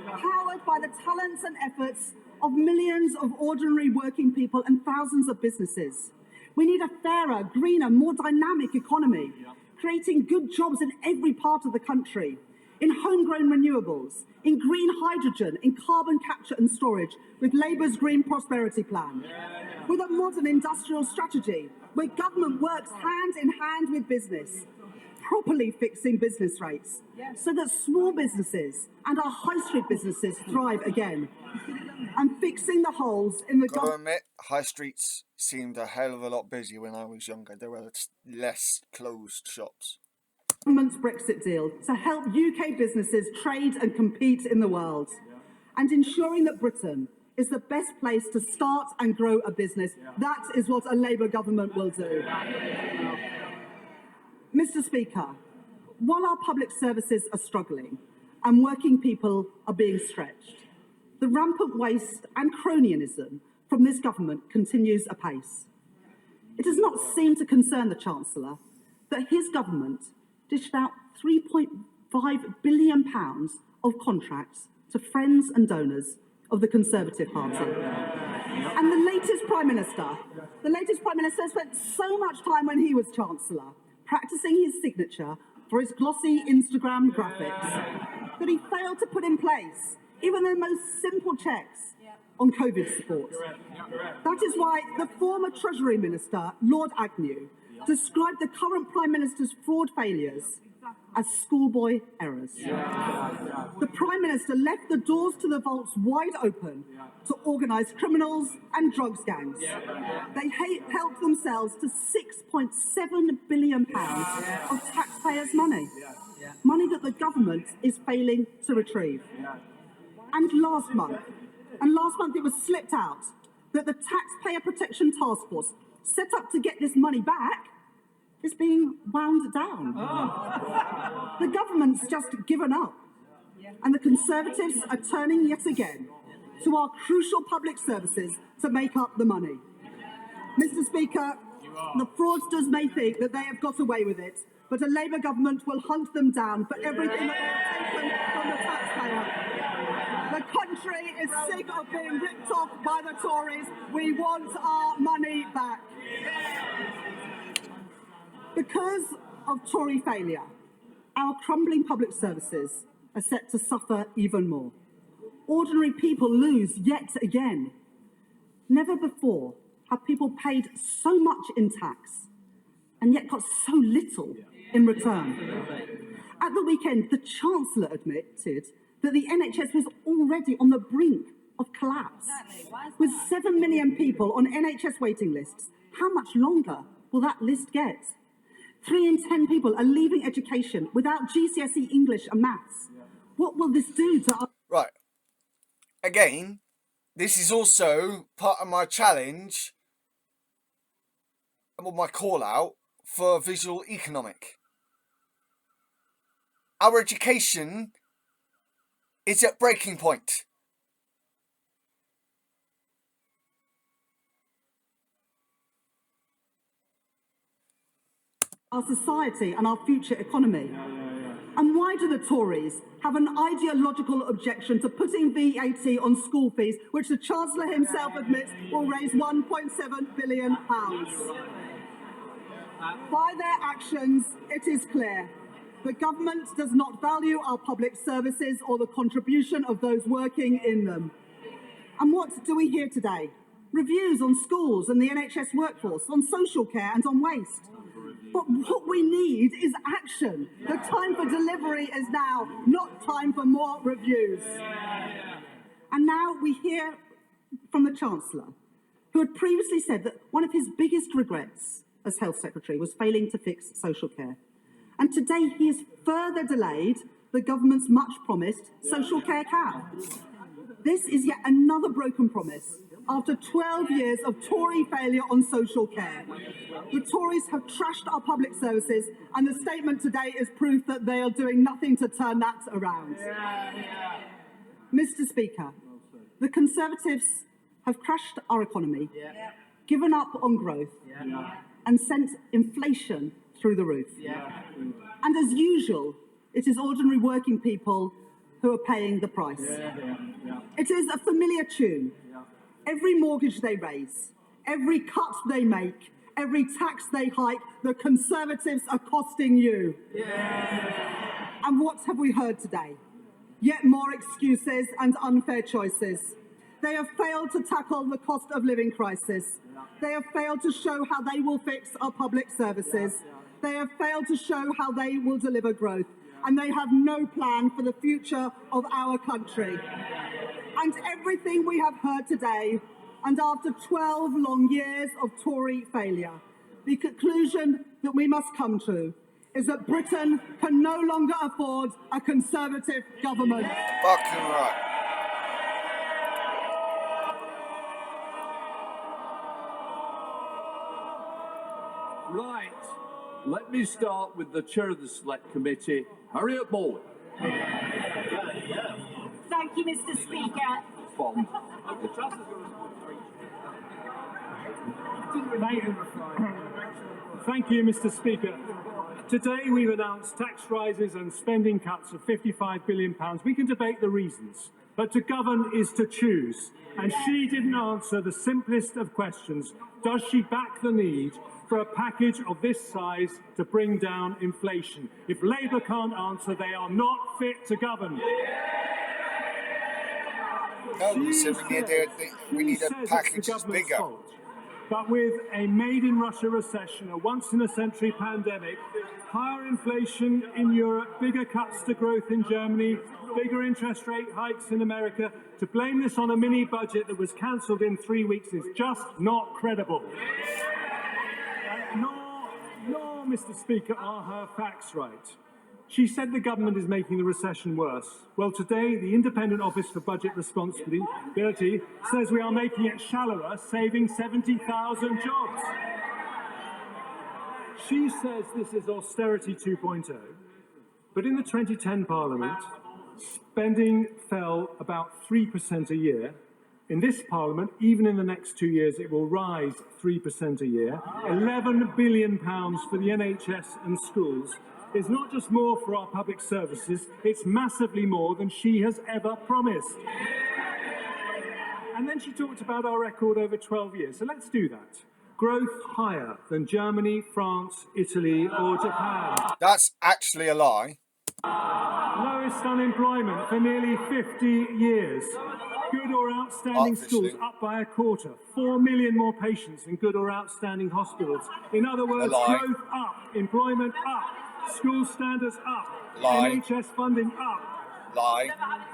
powered by the talents and efforts of millions of ordinary working people and thousands of businesses. We need a fairer, greener, more dynamic economy, creating good jobs in every part of the country, in homegrown renewables, in green hydrogen, in carbon capture and storage, with Labour's Green Prosperity Plan. with a modern industrial strategy where government works hand in hand with business, properly fixing business rates so that small businesses and our high street businesses thrive again, and fixing the holes in the Gotta admit, high streets seemed a hell of a lot busier when I was younger. There were less closed shops. government's Brexit deal to help UK businesses trade and compete in the world, and ensuring that Britain is the best place to start and grow a business. That is what a Labour government will do. Mr. Speaker, while our public services are struggling and working people are being stretched, the rampant waste and cronyism from this government continues apace. It does not seem to concern the Chancellor that his government dished out £3.5 billion of contracts to friends and donors of the Conservative Party. And the latest Prime Minister spent so much time when he was Chancellor practicing his signature for his glossy Instagram graphics that he failed to put in place even the most simple checks on COVID support. That is why the former Treasury Minister, Lord Agnew, described the current Prime Minister's fraud failures as schoolboy errors. The Prime Minister left the doors to the vaults wide open to organised criminals and drugs gangs. They helped themselves to £6.7 billion of taxpayers' money, money that the government is failing to retrieve. And last month it was slipped out that the Taxpayer Protection Task Force set up to get this money back is being wound down. The government's just given up, and the Conservatives are turning yet again to our crucial public services to make up the money. Mr. Speaker, the fraudsters may think that they have got away with it, but a Labour government will hunt them down for everything that they have taken from the taxpayer. The country is sick of being ripped off by the Tories. We want our money back. Because of Tory failure, our crumbling public services are set to suffer even more. Ordinary people lose yet again. Never before have people paid so much in tax and yet got so little in return. At the weekend, the Chancellor admitted that the NHS was already on the brink of collapse. With 7 million people on NHS waiting lists, how much longer will that list get? 3 in 10 people are leaving education without GCSE English and maths. What will this do to our... Right. Again, this is also part of my challenge and my call out for visual economic. Our education is at breaking point. our society and our future economy? And why do the Tories have an ideological objection to putting VAT on school fees, which the Chancellor himself admits will raise £1.7 billion? By their actions, it is clear the government does not value our public services or the contribution of those working in them. And what do we hear today? Reviews on schools and the NHS workforce, on social care and on waste. But what we need is action. The time for delivery is now, not time for more reviews. And now we hear from the Chancellor, who had previously said that one of his biggest regrets as Health Secretary was failing to fix social care. And today he has further delayed the government's much-promised social care cap. This is yet another broken promise after 12 years of Tory failure on social care. The Tories have trashed our public services, and the statement today is proof that they are doing nothing to turn that around. Mr. Speaker, the Conservatives have crashed our economy, given up on growth, and sent inflation through the roof. And as usual, it is ordinary working people who are paying the price. It is a familiar tune. Every mortgage they raise, every cut they make, every tax they hike, the Conservatives are costing you. And what have we heard today? Yet more excuses and unfair choices. They have failed to tackle the cost of living crisis. They have failed to show how they will fix our public services. They have failed to show how they will deliver growth. And they have no plan for the future of our country. And everything we have heard today, and after 12 long years of Tory failure, the conclusion that we must come to is that Britain can no longer afford a Conservative government. Fucking right. Right. Let me start with the chair of the Select Committee, Harriet Bowen. Thank you, Mr. Speaker. Bond. Thank you, Mr. Speaker. Today we've announced tax rises and spending cuts of £55 billion. We can debate the reasons, but to govern is to choose. And she didn't answer the simplest of questions. Does she back the need for a package of this size to bring down inflation? If Labour can't answer, they are not fit to govern. No, so we need a package that's bigger. But with a made-in-Russia recession, a once-in-a-century pandemic, higher inflation in Europe, bigger cuts to growth in Germany, bigger interest rate hikes in America, to blame this on a mini-budget that was cancelled in 3 weeks is just not credible. Nor, Mr. Speaker, are her facts right. She said the government is making the recession worse. Well, today, the Independent Office for Budget Responsibility says we are making it shallower, saving 70,000 jobs. She says this is austerity 2.0. But in the 2010 Parliament, spending fell about 3% a year. In this Parliament, even in the next 2 years, it will rise 3% a year. £11 billion for the NHS and schools is not just more for our public services, it's massively more than she has ever promised. And then she talked about our record over 12 years. So let's do that. Growth higher than Germany, France, Italy or Japan. That's actually a lie. Lowest unemployment for nearly 50 years. Good or outstanding schools up by a quarter. 4 million more patients in good or outstanding hospitals. In other words, growth up, employment up, school standards up, NHS funding up.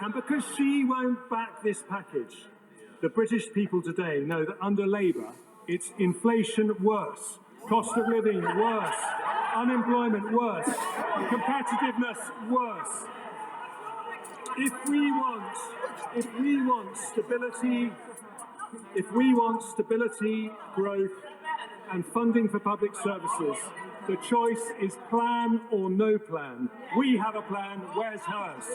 And because she won't back this package, the British people today know that under Labour, it's inflation worse, cost of living worse, unemployment worse, competitiveness worse. If we want stability, growth, and funding for public services, the choice is plan or no plan. We have a plan. Where's hers?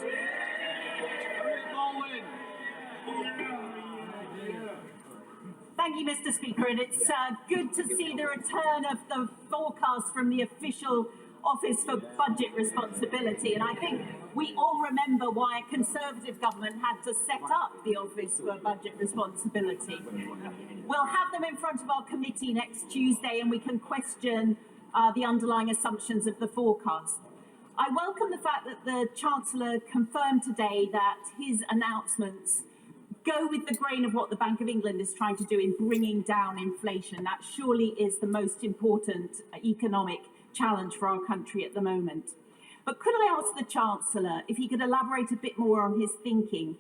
Thank you, Mr. Speaker, and it's good to see the return of the forecast from the official Office for Budget Responsibility, and I think we all remember why a Conservative government had to set up the Office for Budget Responsibility. We'll have them in front of our committee next Tuesday and we can question the underlying assumptions of the forecast. I welcome the fact that the Chancellor confirmed today that his announcements go with the grain of what the Bank of England is trying to do in bringing down inflation. That surely is the most important economic challenge for our country at the moment. But could I ask the Chancellor if he could elaborate a bit more on his thinking?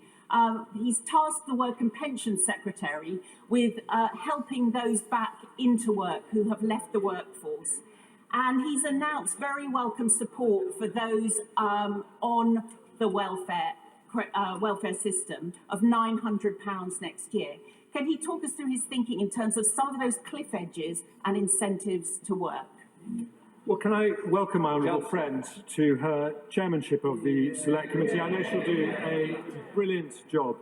He's tasked the Work and Pensions Secretary with helping those back into work who have left the workforce. And he's announced very welcome support for those on the welfare system of £900 next year. Can he talk us through his thinking in terms of some of those cliff edges and incentives to work? Well, can I welcome my honourable friend to her chairmanship of the Select Committee? I know she'll do a brilliant job.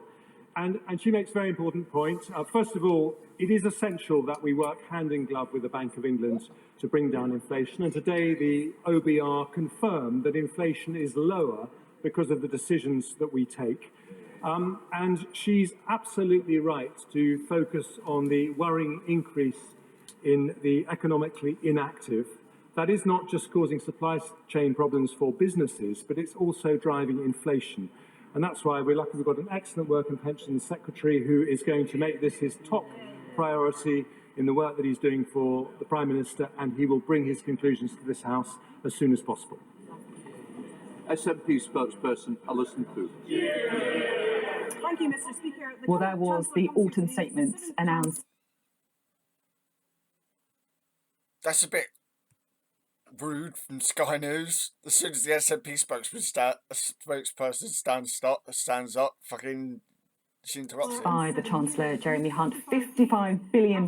And she makes a very important point. First of all, it is essential that we work hand in glove with the Bank of England to bring down inflation. And today the OBR confirmed that inflation is lower because of the decisions that we take. And she's absolutely right to focus on the worrying increase in the economically inactive. That is not just causing supply chain problems for businesses, but it's also driving inflation. And that's why we're lucky we've got an excellent work and pensions secretary who is going to make this his top priority in the work that he's doing for the Prime Minister, and he will bring his conclusions to this House as soon as possible. SNP spokesperson Alison Coote. Thank you, Mr. Speaker. Well, there was the autumn statement announced. That's a bit rude from Sky News. As soon as the SNP spokesperson stands up, fucking she interrupts it. By the Chancellor, Jeremy Hunt, £55 billion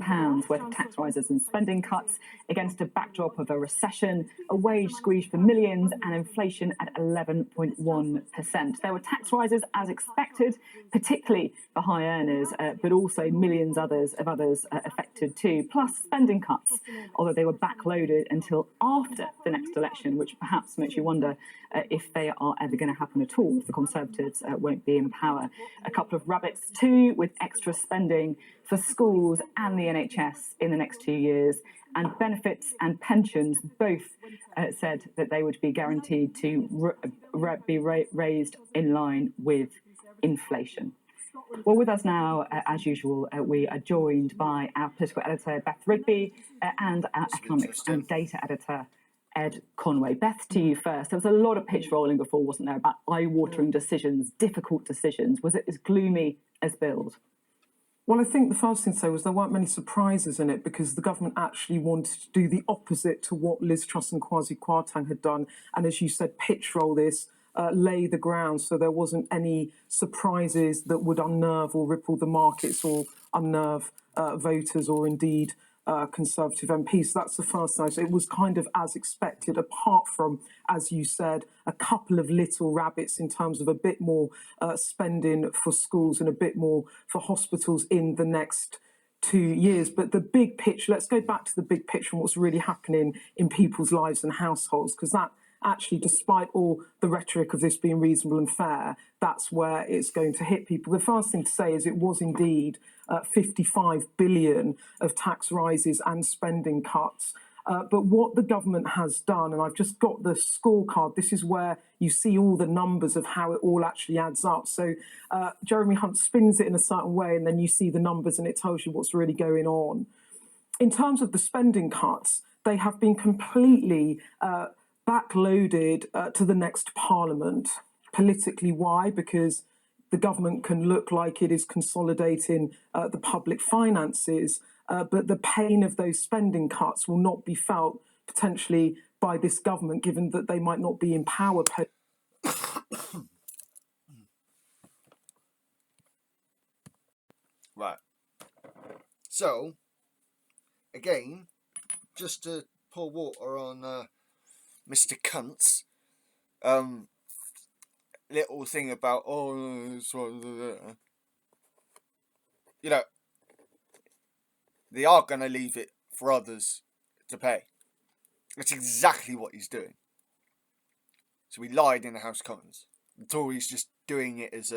worth of tax rises and spending cuts against a backdrop of a recession, a wage squeeze for millions and inflation at 11.1%. There were tax rises as expected, particularly for high earners, but also millions of others affected too, plus spending cuts, although they were backloaded until after the next election, which perhaps makes you wonder if they are ever going to happen at all, if the Conservatives won't be in power. A couple of rabbits too, with extra spending for schools and the NHS in the next 2 years, and benefits and pensions both said that they would be guaranteed to be raised in line with inflation. Well, with us now, as usual, we are joined by our political editor, Beth Rigby, and our economics and data editor, Ed Conway. Beth, to you first. There was a lot of pitch rolling before, wasn't there, about eye-watering decisions, difficult decisions. Was it as gloomy as billed? Well, I think the first thing to say was there weren't many surprises in it because the government actually wanted to do the opposite to what Liz Truss and Kwasi Kwarteng had done. And as you said, pitch roll this, lay the ground so there wasn't any surprises that would unnerve or ripple the markets or unnerve voters or indeed Conservative MPs. So that's the first thing. So it was kind of as expected, apart from, as you said, a couple of little rabbits in terms of a bit more spending for schools and a bit more for hospitals in the next 2 years. But the big picture, let's go back to the big picture and what's really happening in people's lives and households, because that actually, despite all the rhetoric of this being reasonable and fair, that's where it's going to hit people. The first thing to say is it was indeed 55 billion of tax rises and spending cuts. But what the government has done, and I've just got the scorecard, this is where you see all the numbers of how it all actually adds up. So Jeremy Hunt spins it in a certain way, and then you see the numbers and it tells you what's really going on. In terms of the spending cuts, they have been completely backloaded to the next parliament. Politically, why? Because the government can look like it is consolidating the public finances, but the pain of those spending cuts will not be felt potentially by this government, given that they might not be in power. Right. So, again, just to pour water on Mr. Kuntz, little thing about, you know, they are going to leave it for others to pay. That's exactly what he's doing. So he lied in the House of Commons. The Tories just doing it as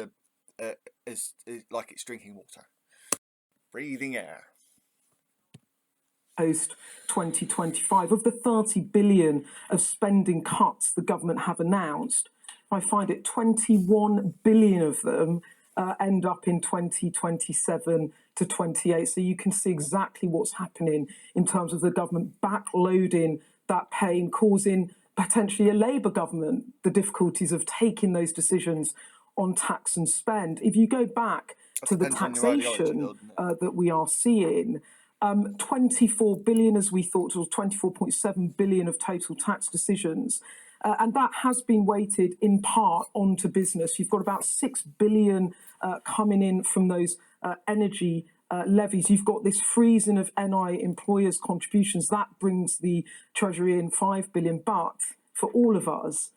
like it's drinking water, breathing air. Post 2025, of the 30 billion of spending cuts the government have announced, I find it 21 billion of them end up in 2027 to 28. So you can see exactly what's happening in terms of the government backloading that pain, causing potentially a Labour government the difficulties of taking those decisions on tax and spend. If you go back to the taxation that we are seeing, 24 billion, as we thought, or 24.7 billion of total tax decisions. And that has been weighted in part onto business. You've got about 6 billion coming in from those energy levies. You've got this freezing of NI employers' contributions. That brings the Treasury in 5 billion. But for all of us,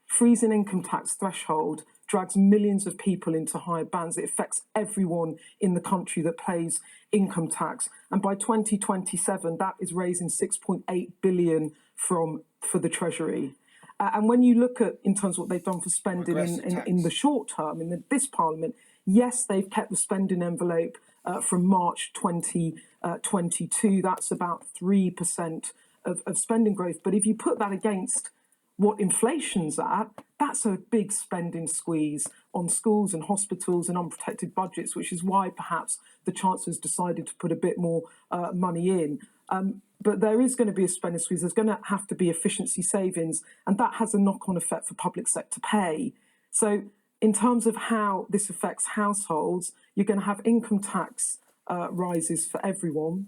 freezing income tax threshold drags millions of people into higher bands. It affects everyone in the country that pays income tax. And by 2027, that is raising 6.8 billion for the Treasury. And when you look at, in terms of what they've done for spending in the short term, in this Parliament, yes, they've kept the spending envelope from March 2022. That's about 3% of spending growth. But if you put that against what inflation's at, that's a big spending squeeze on schools and hospitals and unprotected budgets, which is why perhaps the Chancellor's decided to put a bit more money in. But there is going to be a spending squeeze. There's going to have to be efficiency savings, and that has a knock-on effect for public sector pay. So in terms of how this affects households, you're going to have income tax rises for everyone.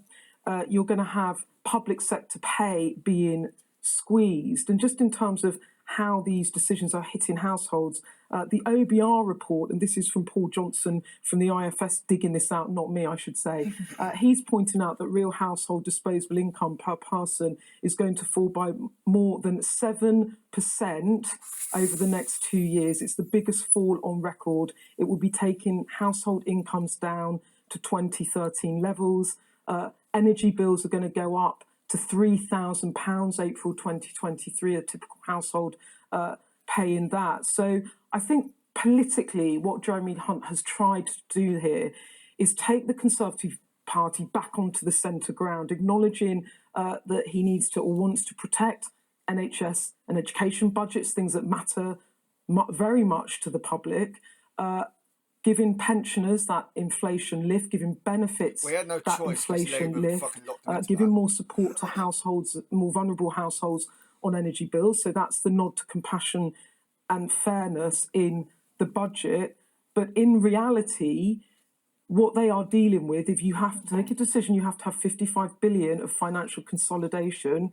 You're going to have public sector pay being squeezed. And just in terms of how these decisions are hitting households, the OBR report, and this is from Paul Johnson from the IFS digging this out, not me, I should say, he's pointing out that real household disposable income per person is going to fall by more than 7% over the next 2 years. It's the biggest fall on record. It will be taking household incomes down to 2013 levels. Energy bills are going to go up to £3,000 April 2023, a typical household paying that. So I think politically what Jeremy Hunt has tried to do here is take the Conservative Party back onto the centre ground, acknowledging that he needs to or wants to protect NHS and education budgets, things that matter very much to the public, giving pensioners that inflation lift, giving benefits that inflation lift, giving more support to households, more vulnerable households on energy bills. So that's the nod to compassion and fairness in the budget. But in reality, what they are dealing with, if you have to take a decision, you have to have 55 billion of financial consolidation.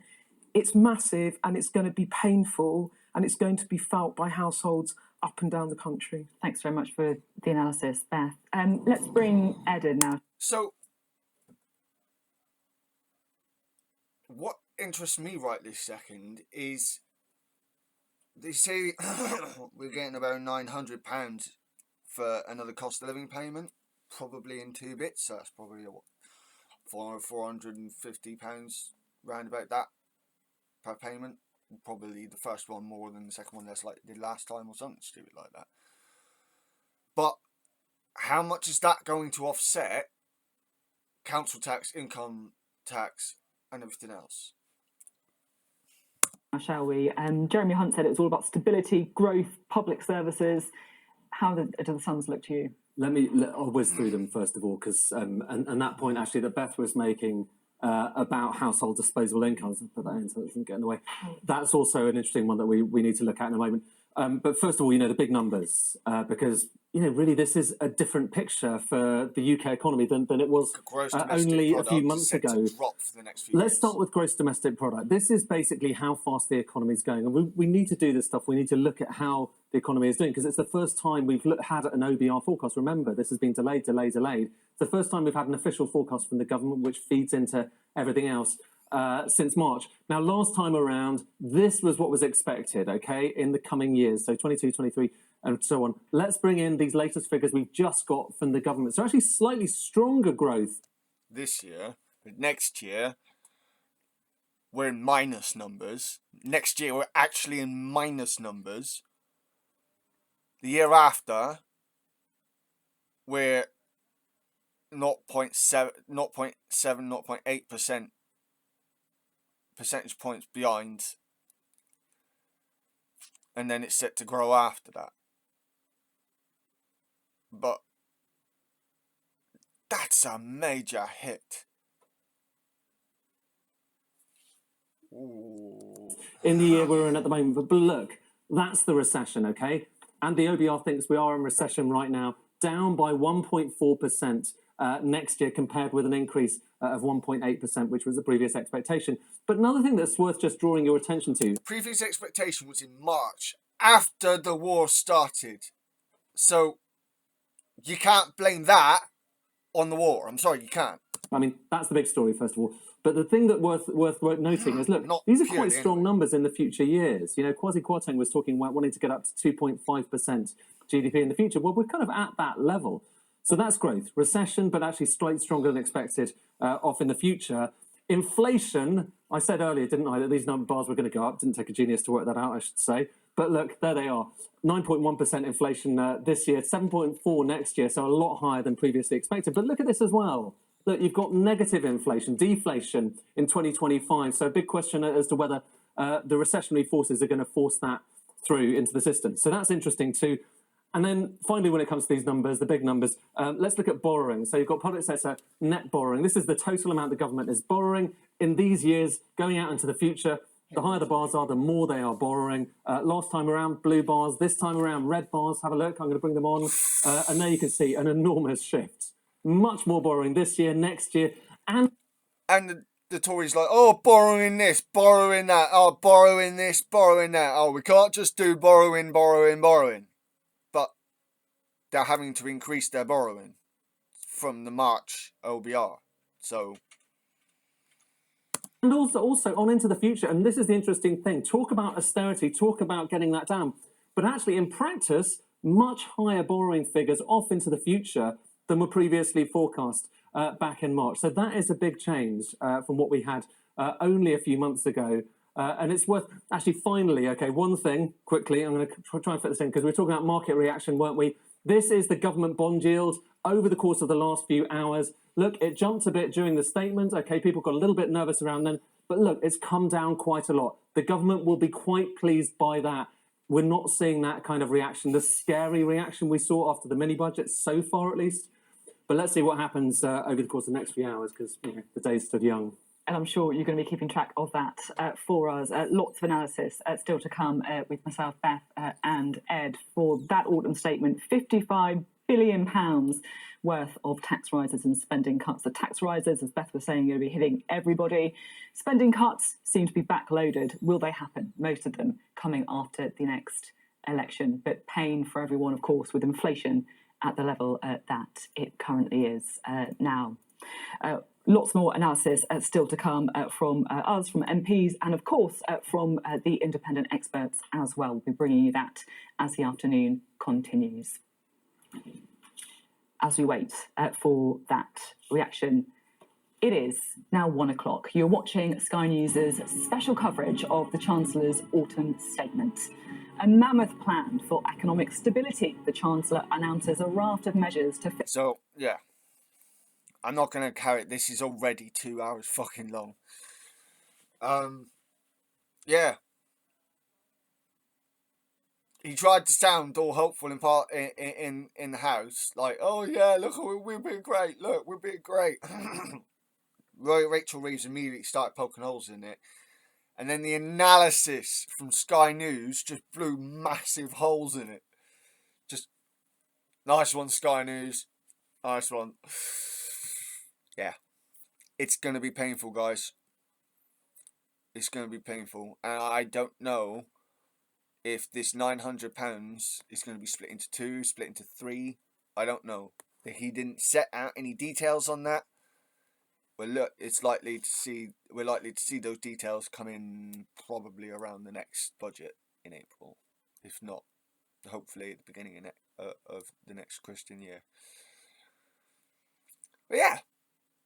It's massive and it's going to be painful and it's going to be felt by households up and down the country. Thanks very much for the analysis, Beth. Let's bring Ed in now. So, what interests me right this second is they say we're getting about £900 for another cost of living payment, probably in 2 bits. So that's probably £450 round about that per payment. Probably the first one more than the second one less like it did last time or something stupid like that. But how much is that going to offset council tax, income tax and everything else? Shall we? Jeremy Hunt said it was all about stability, growth, public services. How do the sums look to you? I'll whiz through them first of all, because and that point actually that Beth was making about household disposable incomes, I'll put that in so it doesn't get in the way. That's also an interesting one that we need to look at in a moment. But first of all, the big numbers, because really this is a different picture for the UK economy than it was only a few months ago. Let's start with gross domestic product. This is basically how fast the economy is going, and we need to do this stuff. We need to look at how the economy is doing, because it's the first time we've had an OBR forecast. Remember, this has been delayed. It's the first time we've had an official forecast from the government, which feeds into everything else. Since March. Now, last time around, this was what was expected, okay, in the coming years, so 22, 23, and so on. Let's bring in these latest figures we've just got from the government. So actually slightly stronger growth. This year, but next year, we're in minus numbers. Next year, we're actually in minus numbers. The year after, we're 0.8% percentage points behind, and then it's set to grow after that. But that's a major hit. Ooh. In the year we're in at the moment. But look, that's the recession, okay? And the OBR thinks we are in recession right now, down by 1.4% next year, compared with an increase of 1.8%, which was the previous expectation. But another thing that's worth just drawing your attention to. The previous expectation was in March, after the war started. So you can't blame that on the war. I'm sorry, you can't. I mean, that's the big story, first of all. But the thing that worth noting is, look, these are quite strong numbers in the future years. Kwasi Kwarteng was talking about wanting to get up to 2.5% GDP in the future. Well, we're kind of at that level. So that's growth. Recession, but actually slightly stronger than expected off in the future. Inflation, I said earlier, didn't I, that these number bars were going to go up. Didn't take a genius to work that out, I should say. But look, there they are. 9.1% inflation this year, 7.4% next year, so a lot higher than previously expected. But look at this as well. Look, you've got negative inflation, deflation in 2025. So a big question as to whether the recessionary forces are going to force that through into the system. So that's interesting too. And then finally, when it comes to these numbers, the big numbers, let's look at borrowing. So you've got public sector net borrowing. This is the total amount the government is borrowing in these years, going out into the future. The higher the bars are, the more they are borrowing. Last time around, blue bars. This time around, red bars. Have a look. I'm going to bring them on. And there you can see an enormous shift. Much more borrowing this year, next year. And the Tories like, oh, borrowing this, borrowing that. Oh, borrowing this, borrowing that. Oh, we can't just do borrowing. But they're having to increase their borrowing from the March OBR. So... And also on into the future, and this is the interesting thing, talk about austerity, talk about getting that down, but actually in practice, much higher borrowing figures off into the future than were previously forecast back in March. So that is a big change from what we had only a few months ago. And it's worth, actually, finally, okay, one thing, quickly, I'm going to try and fit this in, because we were talking about market reaction, weren't we? This is the government bond yield over the course of the last few hours. Look, it jumped a bit during the statement. Okay, people got a little bit nervous around then. But look, it's come down quite a lot. The government will be quite pleased by that. We're not seeing that kind of reaction, the scary reaction we saw after the mini-budget, so far at least. But let's see what happens over the course of the next few hours, because the days stood young. And I'm sure you're going to be keeping track of that for us. Lots of analysis still to come with myself, Beth, and Ed for that autumn statement. £55 billion worth of tax rises and spending cuts. The tax rises, as Beth was saying, are going to be hitting everybody. Spending cuts seem to be backloaded. Will they happen? Most of them coming after the next election. But pain for everyone, of course, with inflation at the level that it currently is now. Lots more analysis still to come from us, from MPs, and of course from the independent experts as well. We'll be bringing you that as the afternoon continues. As we wait for that reaction, it is now 1 o'clock. You're watching Sky News' special coverage of the Chancellor's autumn statement. A mammoth plan for economic stability. The Chancellor announces a raft of measures to... So, yeah. I'm not going to carry it. This is already 2 hours fucking long. Yeah. He tried to sound all hopeful in the House. Like, oh yeah, look, we're being great. Look, we're being great. Rachel Reeves immediately started poking holes in it. And then the analysis from Sky News just blew massive holes in it. Just, nice one, Sky News. Nice one. Yeah, it's going to be painful, guys. It's going to be painful. And I don't know if this £900 is going to be split into 2, split into 3. I don't know. He didn't set out any details on that. But look, we're likely to see those details come in probably around the next budget in April. If not, hopefully at the beginning of the next Christian year. But yeah.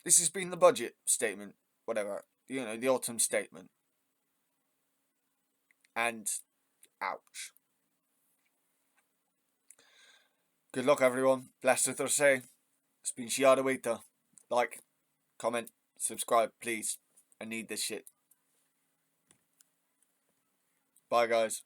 This has been the budget statement, whatever, the autumn statement. And, ouch. Good luck, everyone. Blessed Thursday. It's been Shiada Waita. Like, comment, subscribe, please. I need this shit. Bye, guys.